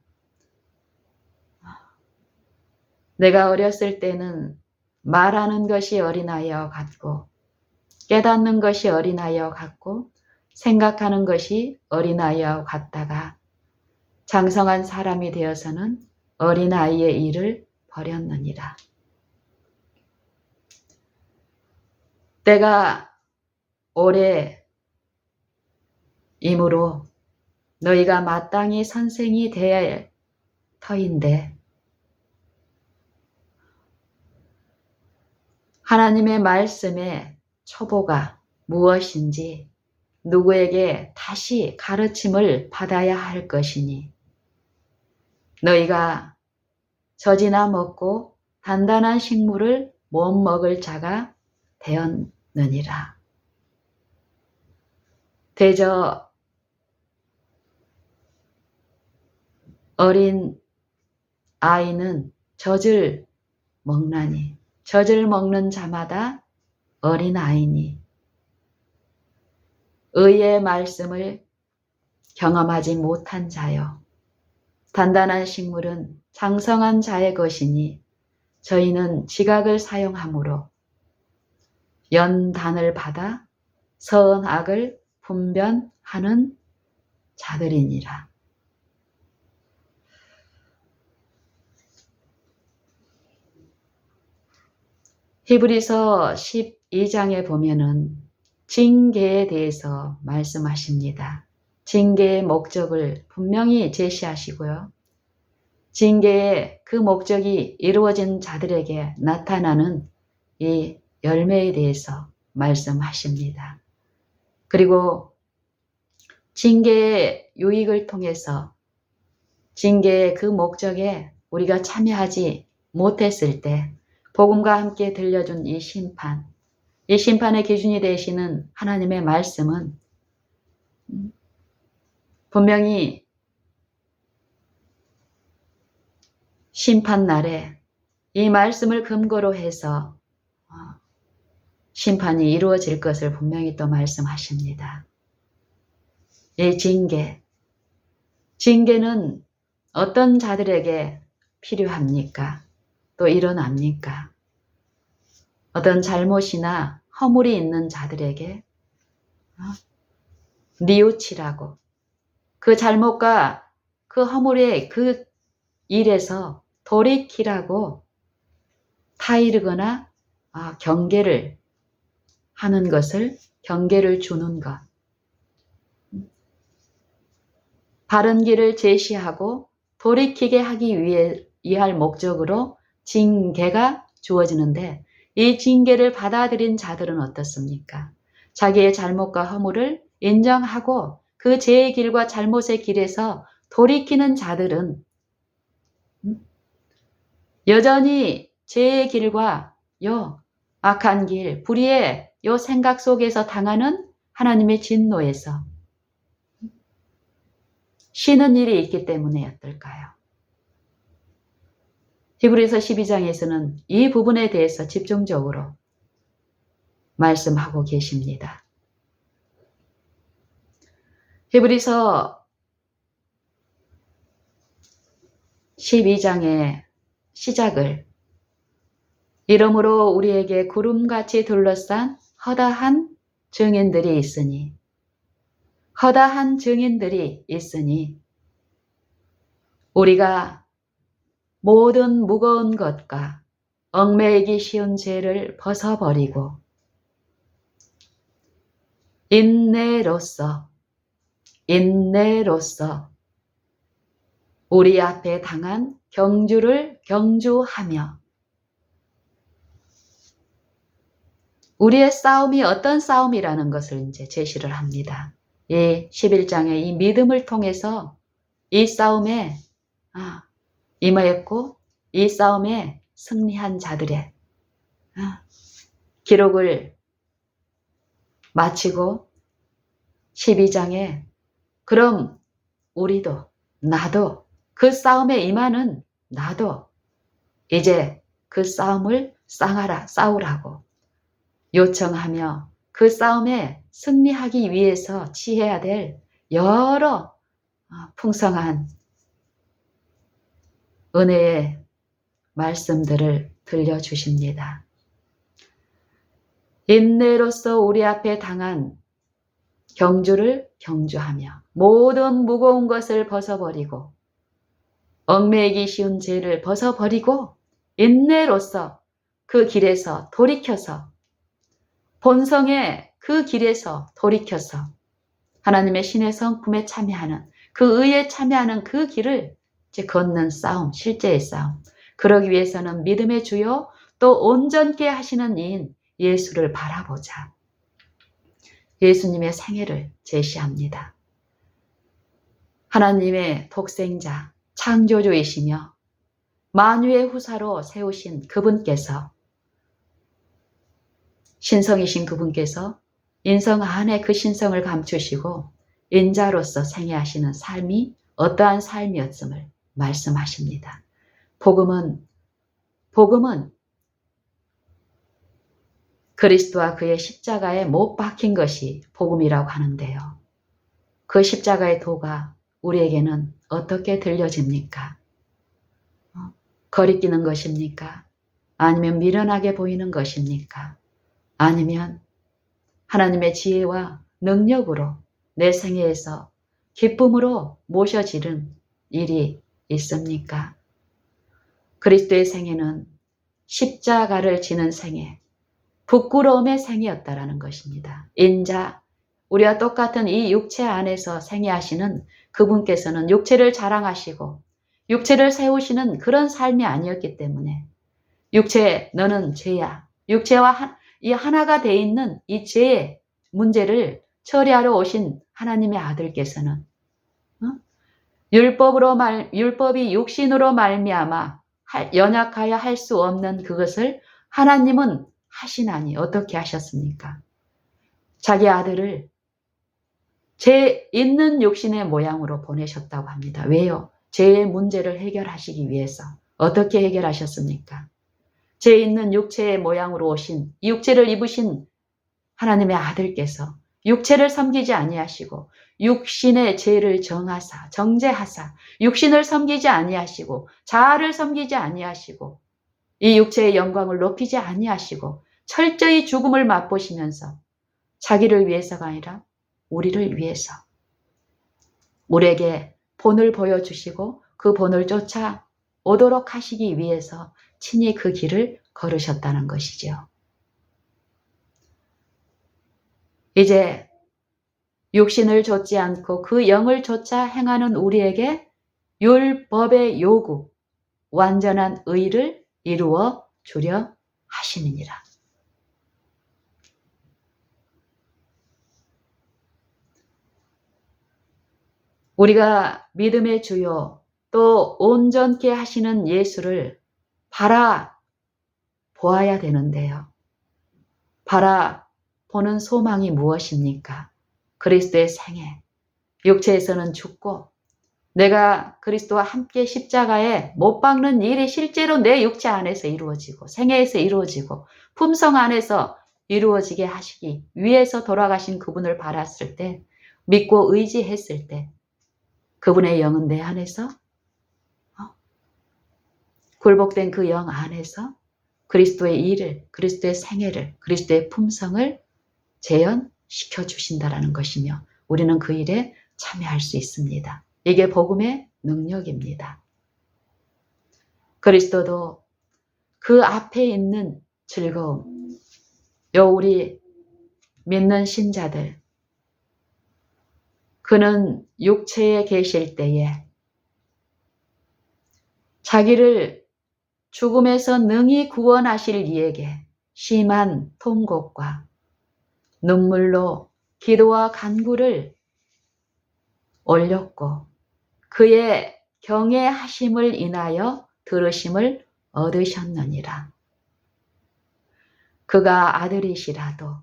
내가 어렸을 때는 말하는 것이 어린아이와 같고 깨닫는 것이 어린아이와 같고 생각하는 것이 어린아이와 같다가 장성한 사람이 되어서는 어린아이의 일을 버렸느니라. 때가 오래 이므로 너희가 마땅히 선생이 되어야 할 터인데, 하나님의 말씀의 초보가 무엇인지 누구에게 다시 가르침을 받아야 할 것이니 너희가 젖이나 먹고 단단한 식물을 못 먹을 자가 되었느니라. 대저 어린 아이는 젖을 먹나니 젖을 먹는 자마다 어린 아이니 의의 말씀을 경험하지 못한 자여 단단한 식물은 장성한 자의 것이니 저희는 지각을 사용함으로 연단을 받아 선악을 분별하는 자들이니라. 히브리서 12장에 보면은 징계에 대해서 말씀하십니다. 징계의 목적을 분명히 제시하시고요. 징계의 그 목적이 이루어진 자들에게 나타나는 이 열매에 대해서 말씀하십니다. 그리고 징계의 유익을 통해서 징계의 그 목적에 우리가 참여하지 못했을 때 복음과 함께 들려준 이 심판의 기준이 되시는 하나님의 말씀은 분명히 심판날에 이 말씀을 근거로 해서 심판이 이루어질 것을 분명히 또 말씀하십니다. 이 징계는 어떤 자들에게 필요합니까? 또 일어납니까? 어떤 잘못이나 허물이 있는 자들에게 뉘우치라고, 그 잘못과 그 허물의 그 일에서 돌이키라고 타이르거나 경계를 하는 것을, 경계를 주는 것, 바른 길을 제시하고 돌이키게 하기 위해 할 목적으로 징계가 주어지는데, 이 징계를 받아들인 자들은 어떻습니까? 자기의 잘못과 허물을 인정하고 그 죄의 길과 잘못의 길에서 돌이키는 자들은 여전히 죄의 길과 요 악한 길, 불의의 요 생각 속에서 당하는 하나님의 진노에서 쉬는 일이 있기 때문에 어떨까요? 히브리서 12장에서는 이 부분에 대해서 집중적으로 말씀하고 계십니다. 히브리서 12장의 시작을 이러므로 우리에게 구름같이 둘러싼 허다한 증인들이 있으니 우리가 모든 무거운 것과 얽매이기 쉬운 죄를 벗어버리고 인내로써 우리 앞에 당한 경주를 경주하며, 우리의 싸움이 어떤 싸움이라는 것을 이제 제시를 합니다. 이 11장의 이 믿음을 통해서 이 싸움에 임하였고 이 싸움에 승리한 자들의 기록을 마치고 12장에 그럼 우리도 나도 그 싸움에 임하는 나도 이제 그 싸움을 싸우라고 요청하며 그 싸움에 승리하기 위해서 취해야 될 여러 풍성한 은혜의 말씀들을 들려주십니다. 인내로서 우리 앞에 당한 경주를 경주하며 모든 무거운 것을 벗어버리고 얽매이기 쉬운 죄를 벗어버리고 인내로서 그 길에서 돌이켜서 본성의 그 길에서 돌이켜서 하나님의 신의 성품에 참여하는 그 의에 참여하는 그 길을 이제 걷는 싸움, 실제의 싸움. 그러기 위해서는 믿음의 주요 또 온전케 하시는 이인 예수를 바라보자. 예수님의 생애를 제시합니다. 하나님의 독생자, 창조주이시며 만유의 후사로 세우신 그분께서, 신성이신 그분께서 인성 안에 그 신성을 감추시고 인자로서 생애하시는 삶이 어떠한 삶이었음을 말씀하십니다. 복음은 그리스도와 그의 십자가에 못 박힌 것이 복음이라고 하는데요. 그 십자가의 도가 우리에게는 어떻게 들려집니까? 거리끼는 것입니까? 아니면 미련하게 보이는 것입니까? 아니면 하나님의 지혜와 능력으로 내 생애에서 기쁨으로 모셔지는 일이 있습니까? 그리스도의 생애는 십자가를 지는 생애, 부끄러움의 생애였다라는 것입니다. 인자, 우리와 똑같은 이 육체 안에서 생애하시는 그분께서는 육체를 자랑하시고 육체를 세우시는 그런 삶이 아니었기 때문에 육체, 너는 죄야. 육체와 이 하나가 돼 있는 이 죄의 문제를 처리하러 오신 하나님의 아들께서는 율법이 육신으로 말미암아 연약하여 할 수 없는 그것을 하나님은 하시나니 어떻게 하셨습니까? 자기 아들을 죄 있는 육신의 모양으로 보내셨다고 합니다. 왜요? 죄의 문제를 해결하시기 위해서. 어떻게 해결하셨습니까? 죄 있는 육체의 모양으로 오신, 육체를 입으신 하나님의 아들께서 육체를 섬기지 아니하시고 육신의 죄를 정죄하사 육신을 섬기지 아니하시고 자아를 섬기지 아니하시고 이 육체의 영광을 높이지 아니하시고 철저히 죽음을 맛보시면서 자기를 위해서가 아니라 우리를 위해서 우리에게 본을 보여주시고 그 본을 쫓아 오도록 하시기 위해서 친히 그 길을 걸으셨다는 것이죠. 이제 육신을 좇지 않고 그 영을 쫓아 행하는 우리에게 율법의 요구, 완전한 의를 이루어 주려 하시느니라. 우리가 믿음의 주요 또 온전케 하시는 예수를 바라보아야 되는데요. 바라보는 소망이 무엇입니까? 그리스도의 생애, 육체에서는 죽고 내가 그리스도와 함께 십자가에 못 박는 일이 실제로 내 육체 안에서 이루어지고 생애에서 이루어지고 품성 안에서 이루어지게 하시기 위해서 돌아가신 그분을 바랐을 때, 믿고 의지했을 때 그분의 영은 내 안에서 굴복된 그 영 안에서 그리스도의 일을, 그리스도의 생애를, 그리스도의 품성을 재현시켜 주신다라는 것이며 우리는 그 일에 참여할 수 있습니다. 이게 복음의 능력입니다. 그리스도도 그 앞에 있는 즐거움, 우리 믿는 신자들, 그는 육체에 계실 때에 자기를 죽음에서 능히 구원하실 이에게 심한 통곡과 눈물로 기도와 간구를 올렸고 그의 경외하심을 인하여 들으심을 얻으셨느니라. 그가 아들이시라도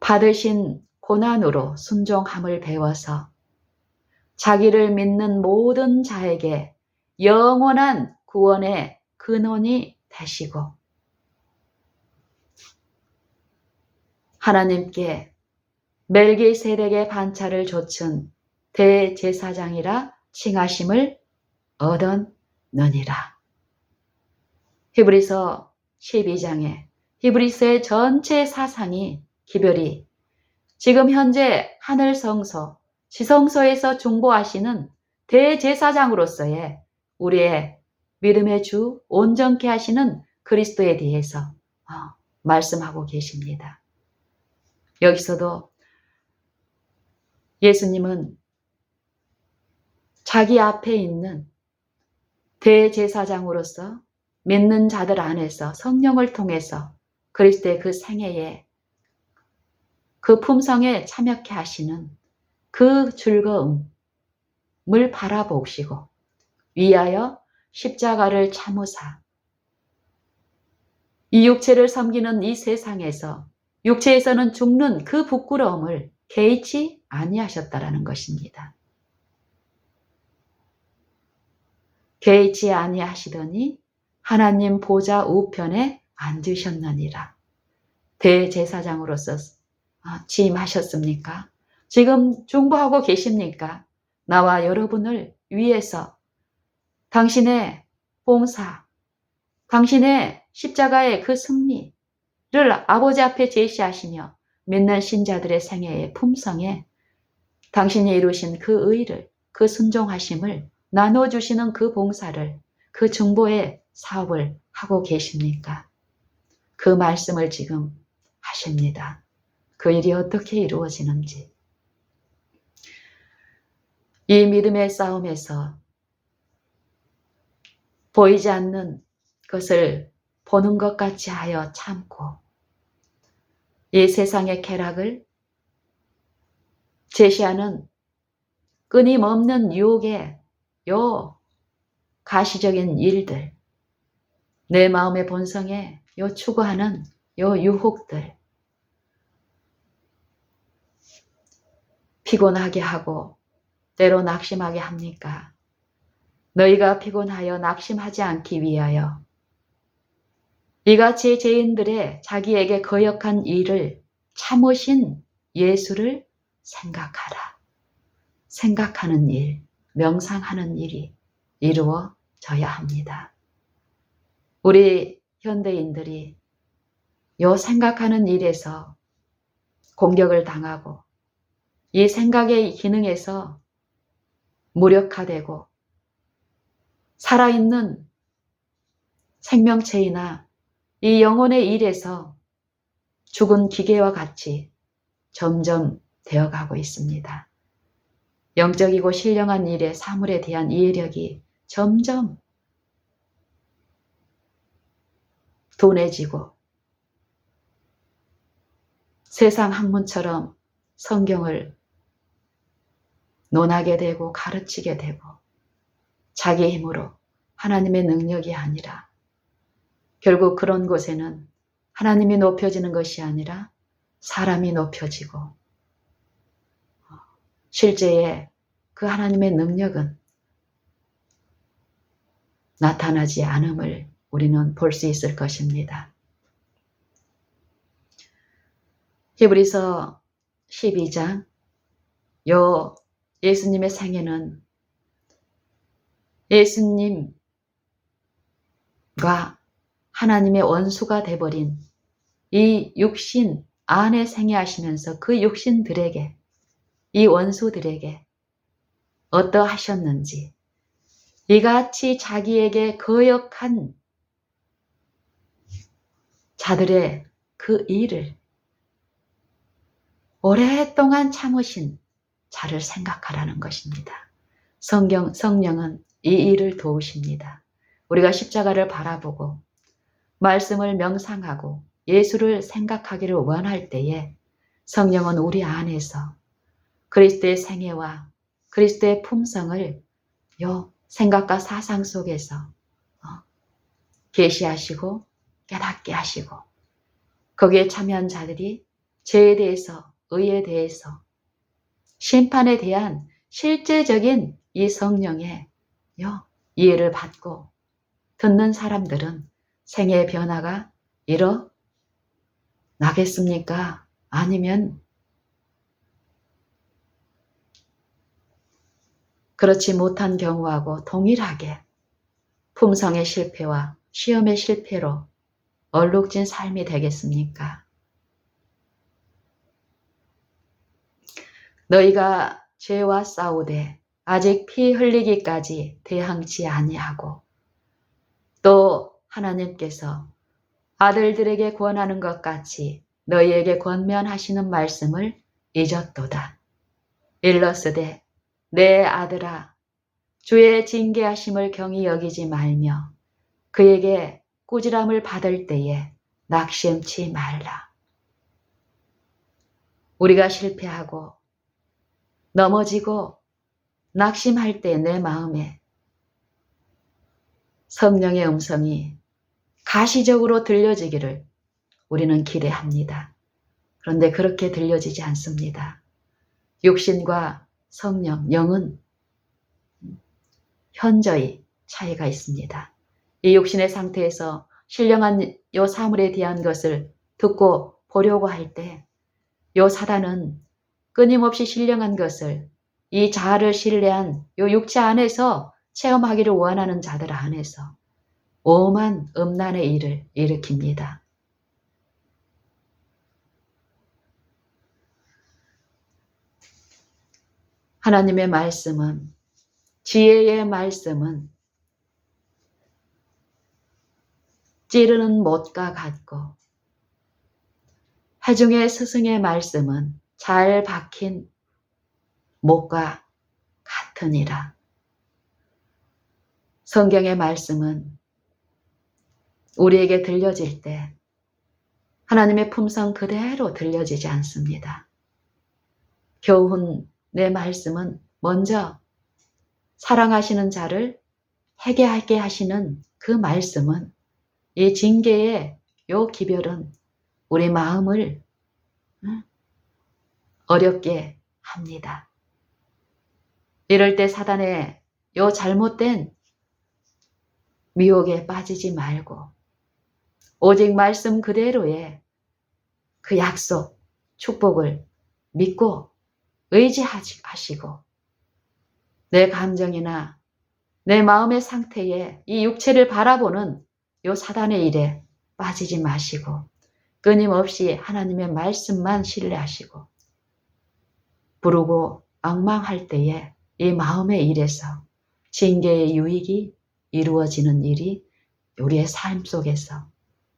받으신 고난으로 순종함을 배워서 자기를 믿는 모든 자에게 영원한 구원의 근원이 되시고 하나님께 멜기세덱의 반차를 조춘 대제사장이라 칭하심을 얻었느니라. 히브리서 12장에 히브리서의 전체 사상이 기별이 지금 현재 하늘 성소, 지성소에서 중보하시는 대제사장으로서의 우리의 믿음의 주 온전케 하시는 그리스도에 대해서 말씀하고 계십니다. 여기서도 예수님은 자기 앞에 있는 대제사장으로서 믿는 자들 안에서 성령을 통해서 그리스도의 그 생애에 그 품성에 참여케 하시는 그 즐거움을 바라보시고 위하여 십자가를 참으사 이 육체를 섬기는 이 세상에서 육체에서는 죽는 그 부끄러움을 개의치 아니하셨다라는 것입니다. 개의치 아니하시더니 하나님 보좌 우편에 앉으셨느니라. 대제사장으로서 취임하셨습니까? 지금 중보하고 계십니까? 나와 여러분을 위해서 당신의 봉사, 당신의 십자가의 그 승리를 아버지 앞에 제시하시며 믿는 신자들의 생애의 품성에 당신이 이루신 그 의를, 그 순종하심을 나눠주시는 그 봉사를, 그 중보의 사업을 하고 계십니까? 그 말씀을 지금 하십니다. 그 일이 어떻게 이루어지는지. 이 믿음의 싸움에서 보이지 않는 것을 보는 것 같이 하여 참고 이 세상의 쾌락을 제시하는 끊임없는 유혹의 가시적인 일들, 내 마음의 본성에 추구하는 유혹들, 피곤하게 하고 때로 낙심하게 합니까? 너희가 피곤하여 낙심하지 않기 위하여 이같이 죄인들의 자기에게 거역한 일을 참으신 예수를 생각하라. 생각하는 일, 명상하는 일이 이루어져야 합니다. 우리 현대인들이 생각하는 일에서 공격을 당하고 이 생각의 기능에서 무력화되고 살아있는 생명체이나 이 영혼의 일에서 죽은 기계와 같이 점점 되어가고 있습니다. 영적이고 신령한 일의 사물에 대한 이해력이 점점 둔해지고 세상 학문처럼 성경을 논하게 되고 가르치게 되고 자기 힘으로 하나님의 능력이 아니라 결국 그런 곳에는 하나님이 높여지는 것이 아니라 사람이 높여지고 실제의 그 하나님의 능력은 나타나지 않음을 우리는 볼 수 있을 것입니다. 히브리서 12장 요 예수님의 생애는 예수님과 하나님의 원수가 돼버린 이 육신 안에 생애하시면서 그 육신들에게, 이 원수들에게 어떠하셨는지, 이같이 자기에게 거역한 자들의 그 일을 오랫동안 참으신 자를 생각하라는 것입니다. 성령은 이 일을 도우십니다. 우리가 십자가를 바라보고 말씀을 명상하고 예수를 생각하기를 원할 때에 성령은 우리 안에서 그리스도의 생애와 그리스도의 품성을 요 생각과 사상 속에서 계시하시고 깨닫게 하시고 거기에 참여한 자들이 죄에 대해서, 의에 대해서, 심판에 대한 실제적인 이 성령의 이해를 받고 듣는 사람들은 생애의 변화가 일어나겠습니까? 아니면 그렇지 못한 경우하고 동일하게 품성의 실패와 시험의 실패로 얼룩진 삶이 되겠습니까? 너희가 죄와 싸우되 아직 피 흘리기까지 대항치 아니하고 또 하나님께서 아들들에게 권하는 것 같이 너희에게 권면하시는 말씀을 잊었도다. 일러스되 내 아들아 주의 징계하심을 경히 여기지 말며 그에게 꾸지람을 받을 때에 낙심치 말라. 우리가 실패하고 넘어지고 낙심할 때 내 마음에 성령의 음성이 가시적으로 들려지기를 우리는 기대합니다. 그런데 그렇게 들려지지 않습니다. 육신과 성령, 영은 현저히 차이가 있습니다. 이 육신의 상태에서 신령한 요 사물에 대한 것을 듣고 보려고 할 때 요 사단은 끊임없이 신령한 것을 이 자아를 신뢰한 요 육체 안에서 체험하기를 원하는 자들 안에서 오만 음란의 일을 일으킵니다. 하나님의 말씀은, 지혜의 말씀은 찌르는 못과 같고 회중의 스승의 말씀은 잘 박힌 못과 같으니라. 성경의 말씀은 우리에게 들려질 때 하나님의 품성 그대로 들려지지 않습니다. 교훈, 내 말씀은 먼저 사랑하시는 자를 회개하게 하시는 그 말씀은 이 징계의 요 기별은 우리 마음을 어렵게 합니다. 이럴 때 사단의 요 잘못된 미혹에 빠지지 말고 오직 말씀 그대로의 그 약속, 축복을 믿고 의지하시고 내 감정이나 내 마음의 상태에 이 육체를 바라보는 요 사단의 일에 빠지지 마시고 끊임없이 하나님의 말씀만 신뢰하시고 부르고 앙망할 때에 이 마음의 일에서 징계의 유익이 이루어지는 일이 우리의 삶 속에서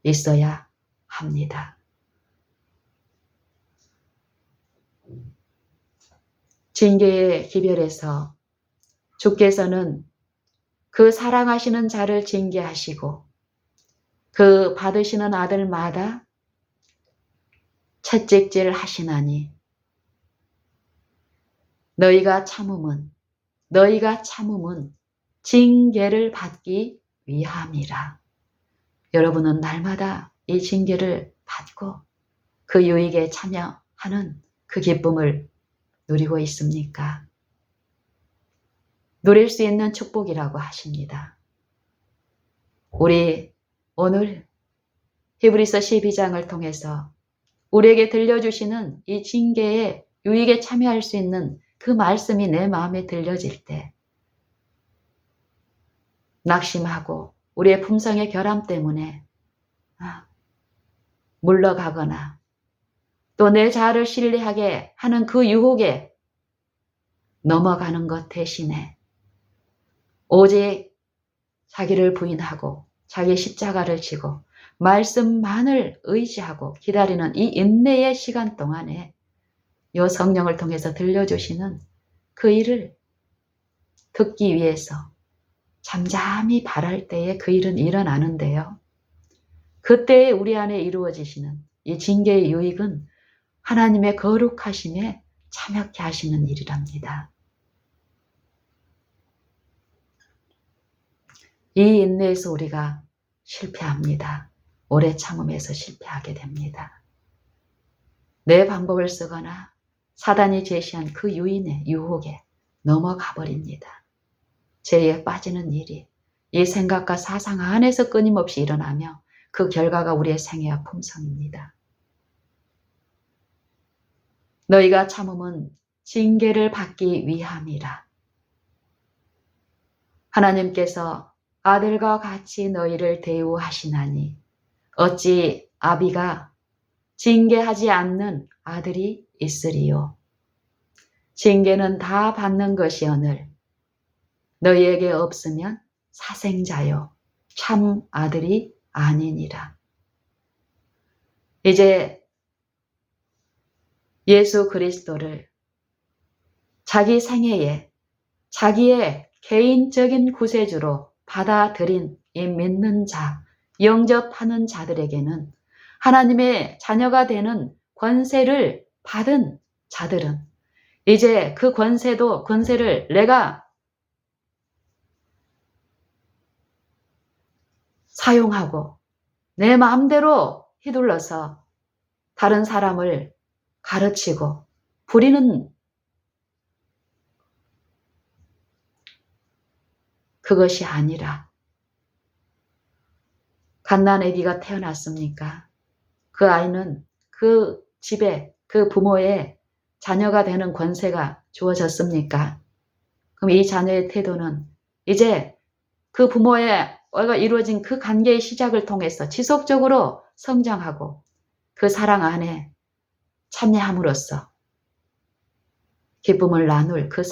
있어야 합니다. 징계의 기별에서 주께서는 그 사랑하시는 자를 징계하시고 그 받으시는 아들마다 채찍질 하시나니 너희가 참음은 징계를 받기 위함이라. 여러분은 날마다 이 징계를 받고 그 유익에 참여하는 그 기쁨을 누리고 있습니까? 누릴 수 있는 축복이라고 하십니다. 우리 오늘 히브리서 12장을 통해서 우리에게 들려주시는 이 징계의 유익에 참여할 수 있는 그 말씀이 내 마음에 들려질 때 낙심하고 우리의 품성의 결함 때문에 물러가거나 또 내 자아를 신뢰하게 하는 그 유혹에 넘어가는 것 대신에 오직 자기를 부인하고 자기 십자가를 지고 말씀만을 의지하고 기다리는 이 인내의 시간 동안에 이 성령을 통해서 들려주시는 그 일을 듣기 위해서 잠잠히 바랄 때에 그 일은 일어나는데요. 그때에 우리 안에 이루어지시는 이 징계의 유익은 하나님의 거룩하심에 참여케 하시는 일이랍니다. 이 인내에서 우리가 실패합니다. 오래 참음에서 실패하게 됩니다. 내 방법을 쓰거나 사단이 제시한 그 유인의 유혹에 넘어가 버립니다. 죄에 빠지는 일이 이 생각과 사상 안에서 끊임없이 일어나며 그 결과가 우리의 생애와 품성입니다. 너희가 참음은 징계를 받기 위함이라. 하나님께서 아들과 같이 너희를 대우하시나니 어찌 아비가 징계하지 않는 아들이 있으리요. 징계는 다 받는 것이오늘 너희에게 없으면 사생자요 참 아들이 아니니라. 이제 예수 그리스도를 자기 생애에 자기의 개인적인 구세주로 받아들인 이 믿는 자, 영접하는 자들에게는 하나님의 자녀가 되는 권세를 받은 자들은 이제 그 권세를 내가 사용하고 내 마음대로 휘둘러서 다른 사람을 가르치고 부리는 그것이 아니라 갓난아기가 태어났습니까? 그 아이는 그 집에 그 부모의 자녀가 되는 권세가 주어졌습니까? 그럼 이 자녀의 태도는 이제 그 부모의 이루어진 그 관계의 시작을 통해서 지속적으로 성장하고 그 사랑 안에 참여함으로써 기쁨을 나눌 그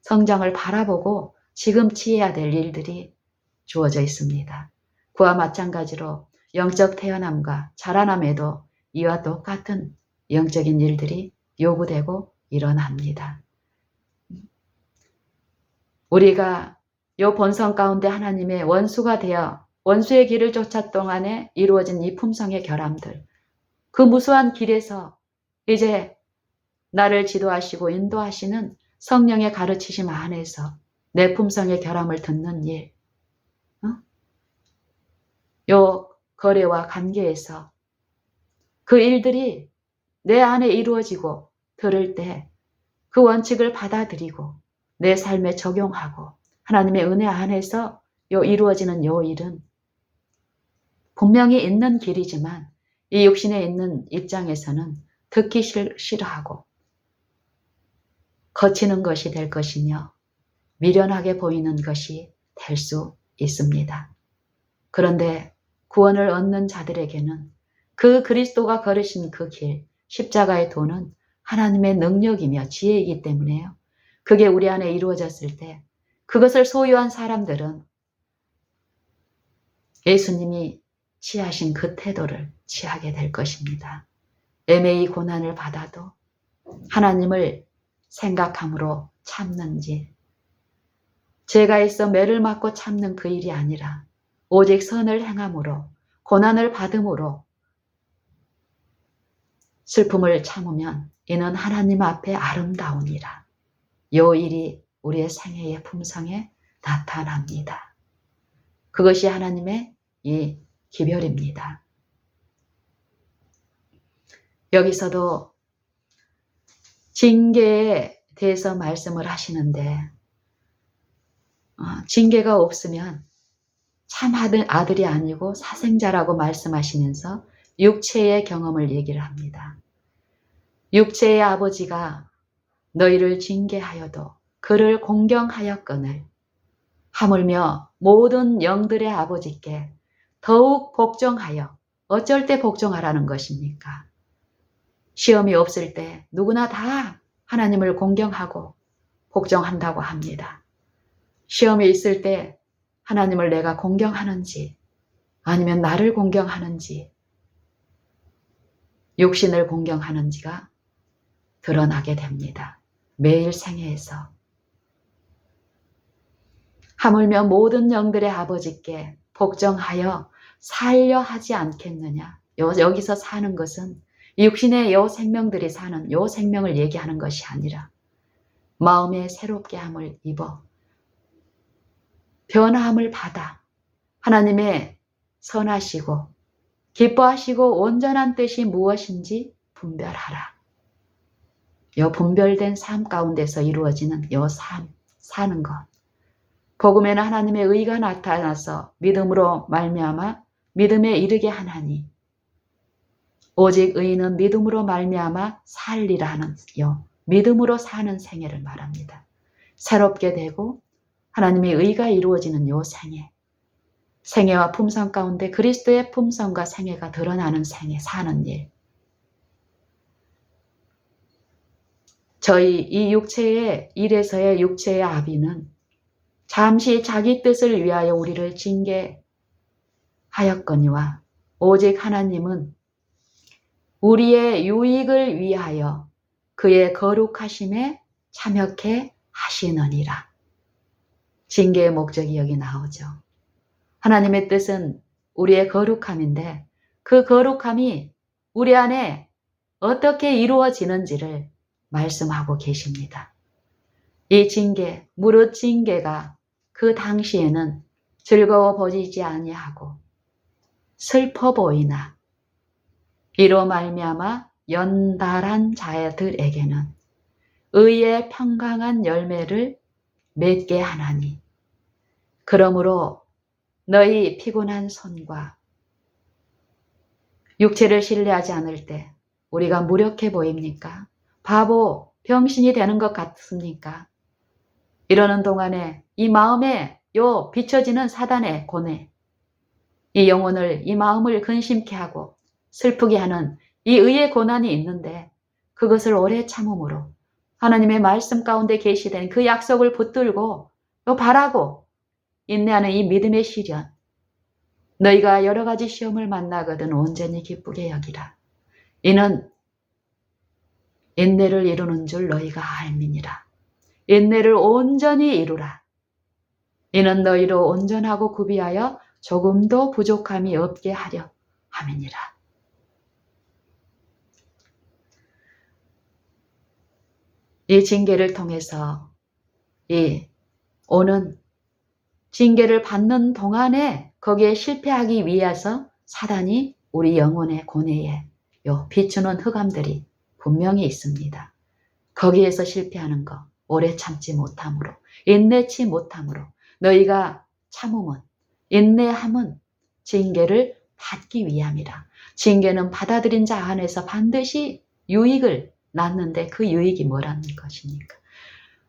성장을 바라보고 지금 취해야 될 일들이 주어져 있습니다. 그와 마찬가지로 영적 태어남과 자라남에도 이와 똑같은 영적인 일들이 요구되고 일어납니다. 우리가 이 본성 가운데 하나님의 원수가 되어 원수의 길을 쫓아 동안에 이루어진 이 품성의 결함들, 그 무수한 길에서 이제 나를 지도하시고 인도하시는 성령의 가르치심 안에서 내 품성의 결함을 듣는 일, 요 거래와 관계에서 그 일들이 내 안에 이루어지고 들을 때 그 원칙을 받아들이고 내 삶에 적용하고 하나님의 은혜 안에서 이루어지는 요 일은 분명히 있는 길이지만 이 육신에 있는 입장에서는 듣기 싫어하고 거치는 것이 될 것이며 미련하게 보이는 것이 될 수 있습니다. 그런데 구원을 얻는 자들에게는 그 그리스도가 걸으신 그 길, 십자가의 도는 하나님의 능력이며 지혜이기 때문에요. 그게 우리 안에 이루어졌을 때 그것을 소유한 사람들은 예수님이 취하신 그 태도를 취하게 될 것입니다. 애매히 고난을 받아도 하나님을 생각함으로 참는지, 죄가 있어 매를 맞고 참는 그 일이 아니라 오직 선을 행함으로 고난을 받음으로 슬픔을 참으면 이는 하나님 앞에 아름다우니라. 요 일이 우리의 생애의 품성에 나타납니다. 그것이 하나님의 이 기별입니다. 여기서도 징계에 대해서 말씀을 하시는데 징계가 없으면 참 아들이 아니고 사생자라고 말씀하시면서 육체의 경험을 얘기를 합니다. 육체의 아버지가 너희를 징계하여도 그를 공경하였거늘 하물며 모든 영들의 아버지께 더욱 복종하여 어쩔 때 복종하라는 것입니까? 시험이 없을 때 누구나 다 하나님을 공경하고 복종한다고 합니다. 시험이 있을 때 하나님을 내가 공경하는지 아니면 나를 공경하는지 육신을 공경하는지가 드러나게 됩니다. 매일 생애에서. 하물며 모든 영들의 아버지께 복종하여 살려 하지 않겠느냐. 여기서 사는 것은 육신의 요 생명들이 사는 요 생명을 얘기하는 것이 아니라 마음의 새롭게 함을 입어 변화함을 받아 하나님의 선하시고 기뻐하시고 온전한 뜻이 무엇인지 분별하라. 요 분별된 삶 가운데서 이루어지는 요 삶, 사는 것. 복음에는 하나님의 의가 나타나서 믿음으로 말미암아 믿음에 이르게 하나니 오직 의인은 믿음으로 말미암아 살리라 하는 요 믿음으로 사는 생애를 말합니다. 새롭게 되고 하나님의 의가 이루어지는 요 생애. 생애와 품성 가운데 그리스도의 품성과 생애가 드러나는 생애, 사는 일. 저희 이 육체의 일에서의 육체의 아비는 잠시 자기 뜻을 위하여 우리를 징계하였거니와 오직 하나님은 우리의 유익을 위하여 그의 거룩하심에 참여케 하시느니라. 징계의 목적이 여기 나오죠. 하나님의 뜻은 우리의 거룩함인데 그 거룩함이 우리 안에 어떻게 이루어지는지를 말씀하고 계십니다. 이 징계, 무릇 징계가 그 당시에는 즐거워 보이지 아니하고 슬퍼 보이나 이로 말미암아 연달한 자들에게는 의의 평강한 열매를 맺게 하나니 그러므로 너희 피곤한 손과 육체를 신뢰하지 않을 때 우리가 무력해 보입니까? 바보, 병신이 되는 것 같습니까? 이러는 동안에 이 마음에 요 비춰지는 사단의 고뇌, 이 영혼을, 이 마음을 근심케 하고 슬프게 하는 이 의의 고난이 있는데 그것을 오래 참음으로 하나님의 말씀 가운데 계시된 그 약속을 붙들고 또 바라고 인내하는 이 믿음의 시련, 너희가 여러 가지 시험을 만나거든 온전히 기쁘게 여기라. 이는 인내를 이루는 줄 너희가 알미니라. 인내를 온전히 이루라. 이는 너희로 온전하고 구비하여 조금도 부족함이 없게 하려 함이니라. 이 징계를 통해서 이 오는 징계를 받는 동안에 거기에 실패하기 위해서 사단이 우리 영혼의 고뇌에 요 비추는 흑암들이 분명히 있습니다. 거기에서 실패하는 거, 오래 참지 못함으로, 인내치 못함으로 너희가 참음은, 인내함은 징계를 받기 위함이라. 징계는 받아들인 자 안에서 반드시 유익을 낳는데 그 유익이 뭐라는 것입니까?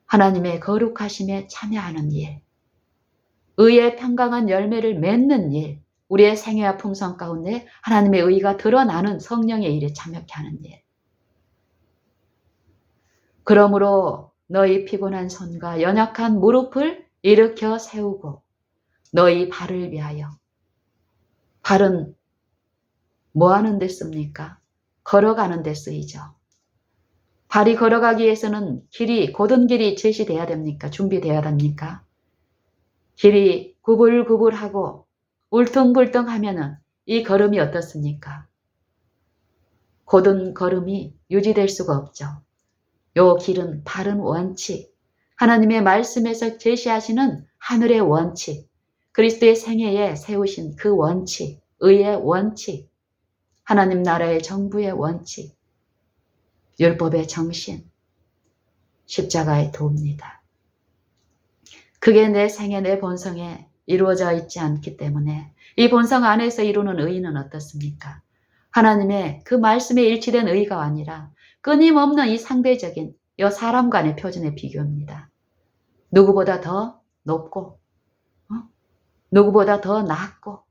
하나님의 거룩하심에 참여하는 일, 의의 평강한 열매를 맺는 일, 우리의 생애와 품성 가운데 하나님의 의가 드러나는 성령의 일에 참여케 하는 일. 그러므로 너희 피곤한 손과 연약한 무릎을 일으켜 세우고 너희 발을 위하여. 발은 뭐 하는 데 씁니까? 걸어가는 데 쓰이죠. 발이 걸어가기 위해서는 곧은 길이 제시돼야 됩니까? 준비돼야 됩니까? 길이 구불구불하고 울퉁불퉁하면은 이 걸음이 어떻습니까? 곧은 걸음이 유지될 수가 없죠. 요 길은 바른 원칙, 하나님의 말씀에서 제시하시는 하늘의 원칙, 그리스도의 생애에 세우신 그 원칙, 의의 원칙, 하나님 나라의 정부의 원칙, 율법의 정신, 십자가의 도입니다. 그게 내 생애, 내 본성에 이루어져 있지 않기 때문에 이 본성 안에서 이루는 의는 어떻습니까? 하나님의 그 말씀에 일치된 의가 아니라 끊임없는 이 상대적인 이 사람 간의 표준의 비교입니다. 누구보다 더 높고 누구보다 더 낫고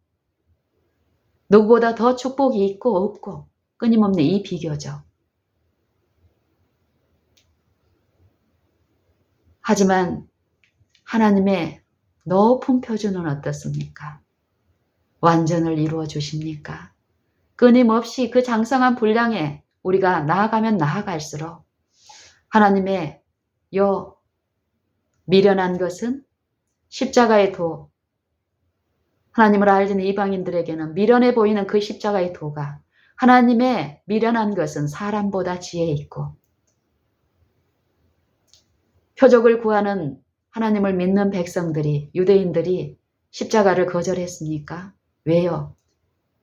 누구보다 더 축복이 있고 없고 끊임없는 이 비교죠. 하지만 하나님의 높은 표준은 어떻습니까? 완전을 이루어 주십니까? 끊임없이 그 장성한 분량에 우리가 나아가면 나아갈수록 하나님의 요 미련한 것은 십자가의 도, 하나님을 알는 이방인들에게는 미련해 보이는 그 십자가의 도가 하나님의 미련한 것은 사람보다 지혜 있고 표적을 구하는 하나님을 믿는 백성들이 유대인들이 십자가를 거절했습니까? 왜요?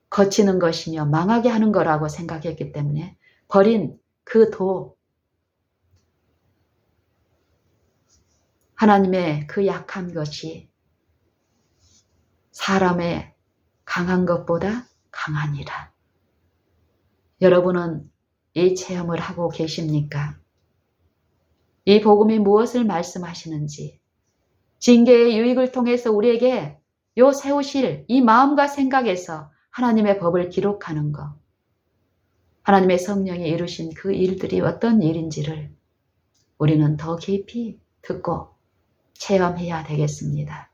거치는 것이며 망하게 하는 거라고 생각했기 때문에 버린 그 도, 하나님의 그 약한 것이 사람의 강한 것보다 강하니라. 여러분은 이 체험을 하고 계십니까? 이 복음이 무엇을 말씀하시는지, 징계의 유익을 통해서 우리에게 요 세우실 이 마음과 생각에서 하나님의 법을 기록하는 것, 하나님의 성령이 이루신 그 일들이 어떤 일인지를 우리는 더 깊이 듣고 체험해야 되겠습니다.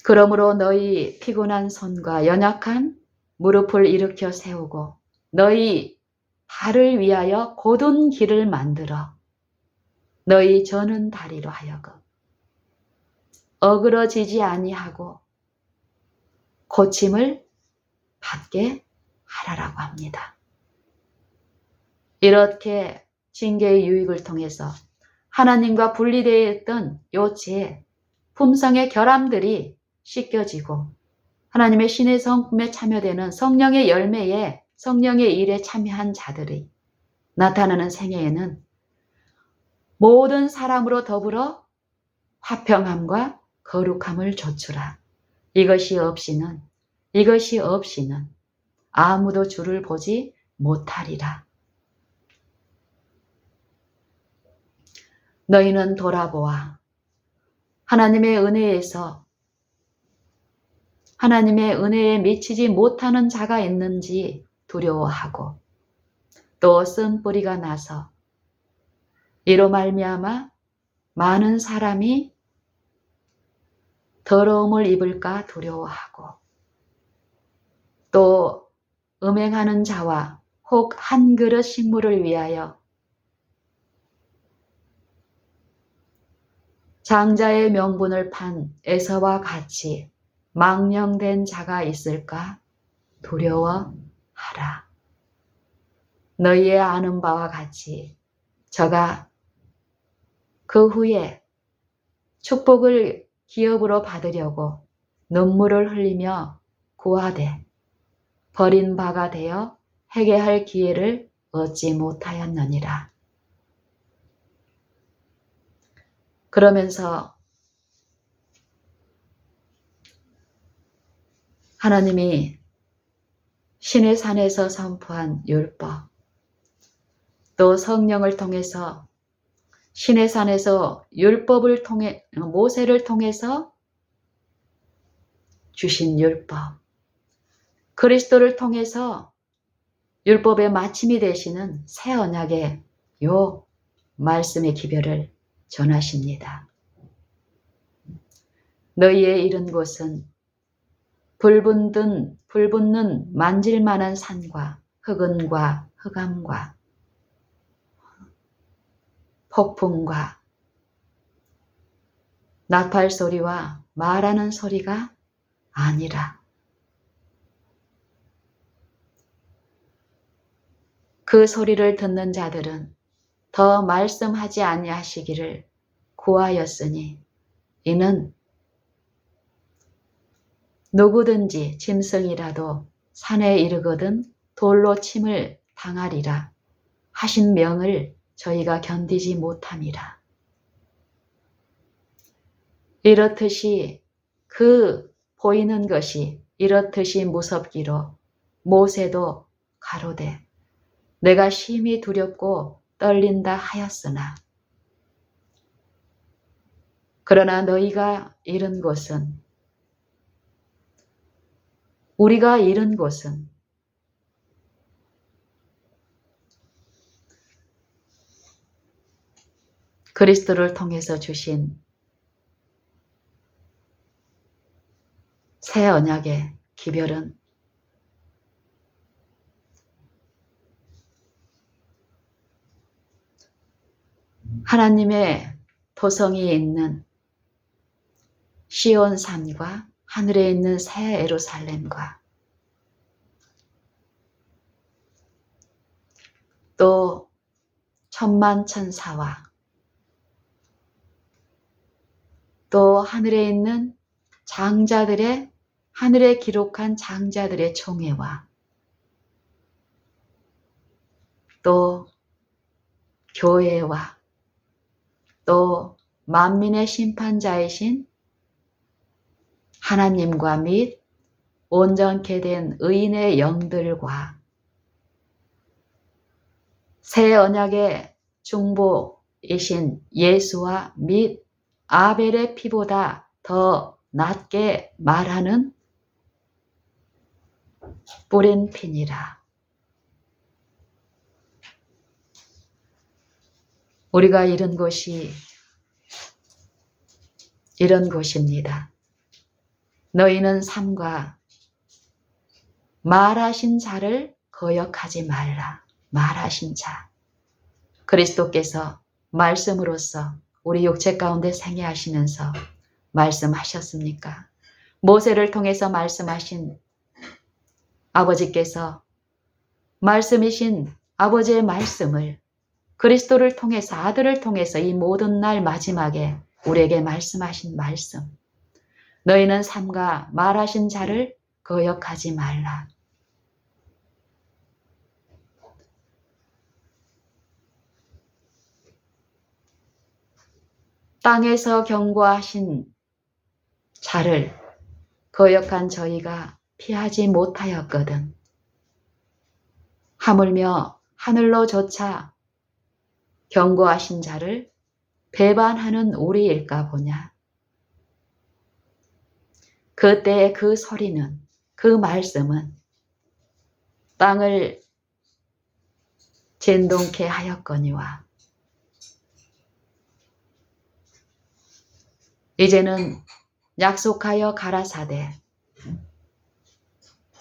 그러므로 너희 피곤한 손과 연약한 무릎을 일으켜 세우고 너희 발을 위하여 곧은 길을 만들어 너희 저는 다리로 하여금 어그러지지 아니하고 고침을 받게 하라라고 합니다. 이렇게 징계의 유익을 통해서 하나님과 분리되어 있던 요 죄, 품성의 결함들이 씻겨지고 하나님의 신의 성품에 참여되는 성령의 열매에 성령의 일에 참여한 자들이 나타나는 생애에는 모든 사람으로 더불어 화평함과 거룩함을 조추라. 이것이 없이는 아무도 주를 보지 못하리라. 너희는 돌아보아 하나님의 은혜에 미치지 못하는 자가 있는지 두려워하고 또 쓴 뿌리가 나서 이로 말미암아 많은 사람이 더러움을 입을까 두려워하고 또 음행하는 자와 혹 한 그릇 식물을 위하여 장자의 명분을 판 에서와 같이 망령된 자가 있을까 두려워하라. 너희의 아는 바와 같이 저가 그 후에 축복을 기업으로 받으려고 눈물을 흘리며 구하되 버린 바가 되어 회개할 기회를 얻지 못하였느니라. 그러면서 하나님이 신의 산에서 선포한 율법, 또 성령을 통해서 신의 산에서 율법을 통해 모세를 통해서 주신 율법, 그리스도를 통해서 율법의 마침이 되시는 새 언약의 요 말씀의 기별을 전하십니다. 너희의 이른 곳은 불붙는 만질만한 산과 흑은과 흑암과 폭풍과 나팔 소리와 말하는 소리가 아니라 그 소리를 듣는 자들은 더 말씀하지 아니하시기를 구하였으니 이는 누구든지 짐승이라도 산에 이르거든 돌로 침을 당하리라 하신 명을 저희가 견디지 못함이라. 이렇듯이 그 보이는 것이 이렇듯이 무섭기로 모세도 가로되 내가 심히 두렵고 떨린다 하였으나 그러나 너희가 이른 곳은 우리가 이른 곳은 그리스도를 통해서 주신 새 언약의 기별은 하나님의 도성이 있는 시온 산과 하늘에 있는 새 예루살렘과 또 천만 천사와 또 하늘에 있는 장자들의 하늘에 기록한 장자들의 총회와 또 교회와 또 만민의 심판자이신 하나님과 및 온전케 된 의인의 영들과 새 언약의 중보이신 예수와 및 아벨의 피보다 더 낮게 말하는 뿌린 피니라. 우리가 이런 곳이 이런 곳입니다. 너희는 삼가 말하신 자를 거역하지 말라. 말하신 자. 그리스도께서 말씀으로써 우리 육체 가운데 생애하시면서 말씀하셨습니까? 모세를 통해서 말씀하신 아버지께서 말씀이신 아버지의 말씀을 그리스도를 통해서 아들을 통해서 이 모든 날 마지막에 우리에게 말씀하신 말씀. 너희는 삼가 말하신 자를 거역하지 말라. 땅에서 경고하신 자를 거역한 저희가 피하지 못하였거든. 하물며 하늘로조차 경고하신 자를 배반하는 우리일까 보냐. 그때의 그 소리는, 그 말씀은 땅을 진동케 하였거니와 이제는 약속하여 가라사대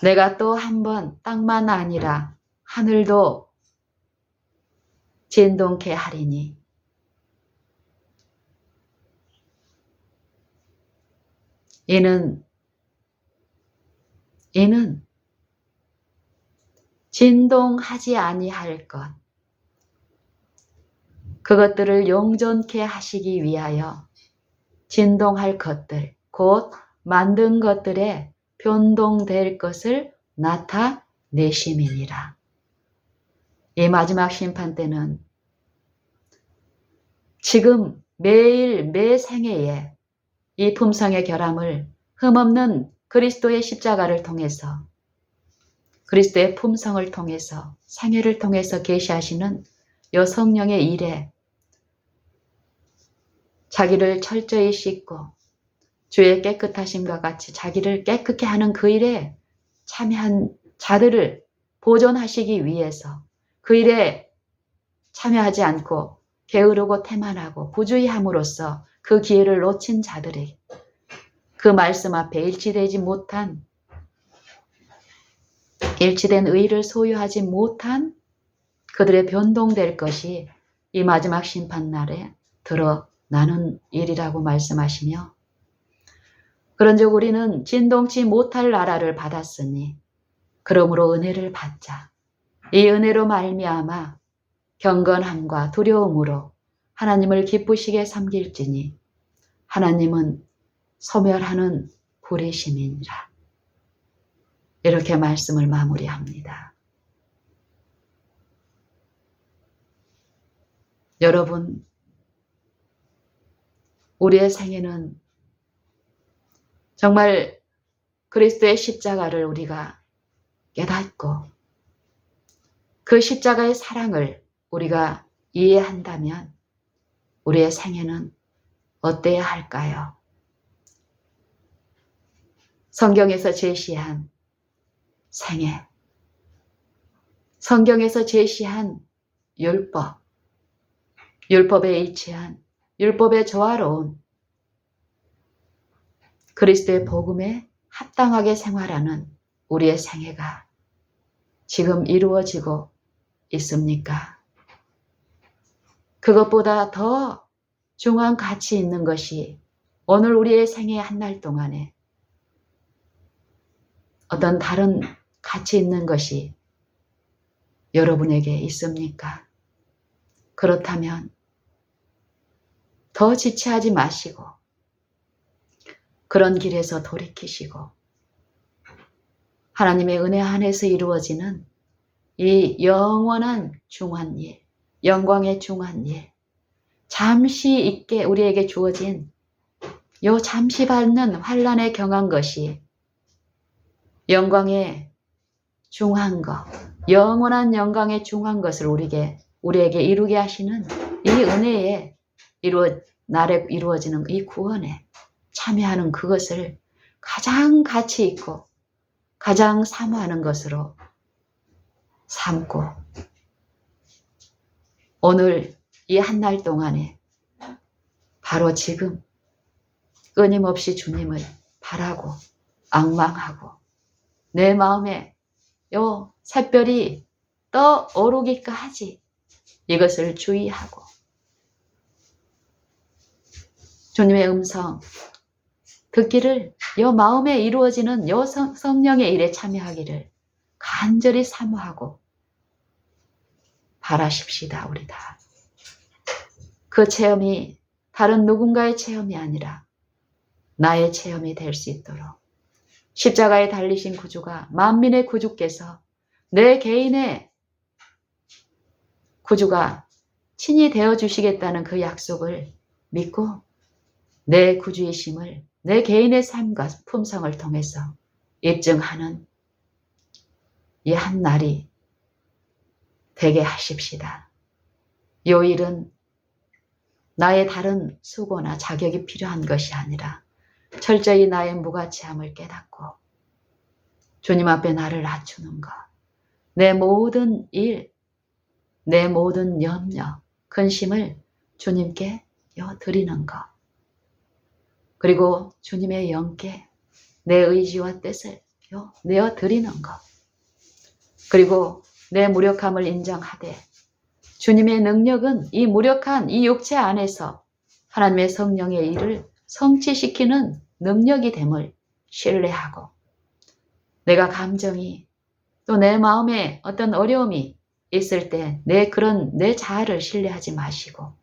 내가 또 한 번 땅만 아니라 하늘도 진동케 하리니 이는 진동하지 아니할 것 그것들을 용존케 하시기 위하여 진동할 것들 곧 만든 것들에 변동될 것을 나타내심이니라. 이 마지막 심판 때는 지금 매일 매 생애에 이 품성의 결함을 흠없는 그리스도의 십자가를 통해서 그리스도의 품성을 통해서 생애를 통해서 계시하시는 여 성령의 일에 자기를 철저히 씻고 주의 깨끗하심과 같이 자기를 깨끗게 하는 그 일에 참여한 자들을 보존하시기 위해서 그 일에 참여하지 않고 게으르고 태만하고 부주의함으로써 그 기회를 놓친 자들이 그 말씀 앞에 일치된 의를 소유하지 못한 그들의 변동될 것이 이 마지막 심판날에 드러나는 일이라고 말씀하시며 그런즉 우리는 진동치 못할 나라를 받았으니 그러므로 은혜를 받자. 이 은혜로 말미암아 경건함과 두려움으로 하나님을 기쁘시게 섬길지니 하나님은 소멸하는 불의심이니라. 이렇게 말씀을 마무리합니다. 여러분, 우리의 생애는 정말 그리스도의 십자가를 우리가 깨닫고 그 십자가의 사랑을 우리가 이해한다면 우리의 생애는 어때야 할까요? 성경에서 제시한 생애, 성경에서 제시한 율법, 율법에 일치한, 율법에 조화로운 그리스도의 복음에 합당하게 생활하는 우리의 생애가 지금 이루어지고 있습니까? 그것보다 더 중요한 가치 있는 것이 오늘 우리의 생애 한 날 동안에 어떤 다른 가치 있는 것이 여러분에게 있습니까? 그렇다면 더 지체하지 마시고 그런 길에서 돌이키시고 하나님의 은혜 안에서 이루어지는 이 영원한 중한 일, 영광의 중한 일, 잠시 있게 우리에게 주어진 요 잠시 받는 환난에 경한 것이 영광의 중한 것, 영원한 영광의 중한 것을 우리에게 이루게 하시는 이 은혜에 날에 이루어지는 이 구원에 참여하는 그것을 가장 가치 있고 가장 사모하는 것으로 삼고 오늘 이 한 날 동안에 바로 지금 끊임없이 주님을 바라고 앙망하고 내 마음에 요 샛별이 떠오르기까지 이것을 주의하고 주님의 음성 듣기를 요 마음에 이루어지는 요 성령의 일에 참여하기를 간절히 사모하고 바라십시다. 우리 다. 그 체험이 다른 누군가의 체험이 아니라 나의 체험이 될 수 있도록 십자가에 달리신 구주가 만민의 구주께서 내 개인의 구주가 친히 되어주시겠다는 그 약속을 믿고 내 구주이심을 내 개인의 삶과 품성을 통해서 입증하는 이 한 날이 되게 하십시다. 요 일은 나의 다른 수고나 자격이 필요한 것이 아니라 철저히 나의 무가치함을 깨닫고 주님 앞에 나를 낮추는 것, 내 모든 일, 내 모든 염려, 근심을 주님께 드리는 것, 그리고 주님의 영께 내 의지와 뜻을 내어드리는 것, 그리고 내 무력함을 인정하되 주님의 능력은 이 무력한 이 육체 안에서 하나님의 성령의 일을 성취시키는 능력이 됨을 신뢰하고 내가 감정이 또 내 마음에 어떤 어려움이 있을 때 내 자아를 신뢰하지 마시고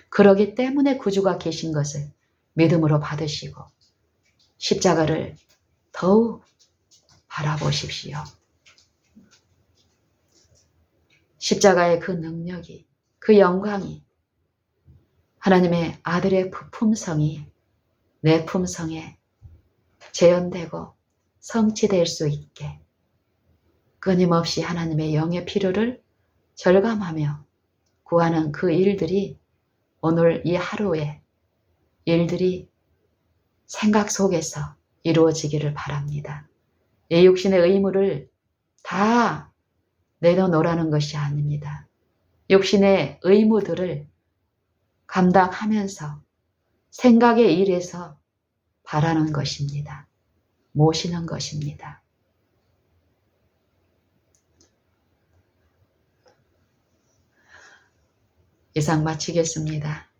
그러기 때문에 구주가 계신 것을 믿음으로 받으시고 십자가를 더욱 바라보십시오. 십자가의 그 능력이, 그 영광이 하나님의 아들의 품성이 내 품성에 재현되고 성취될 수 있게 끊임없이 하나님의 영의 필요를 절감하며 구하는 그 일들이 오늘 이 하루의 일들이 생각 속에서 이루어지기를 바랍니다. 이 육신의 의무를 다 내려놓으라는 것이 아닙니다. 육신의 의무들을 감당하면서 생각의 일에서 바라는 것입니다. 모시는 것입니다. 이상 마치겠습니다.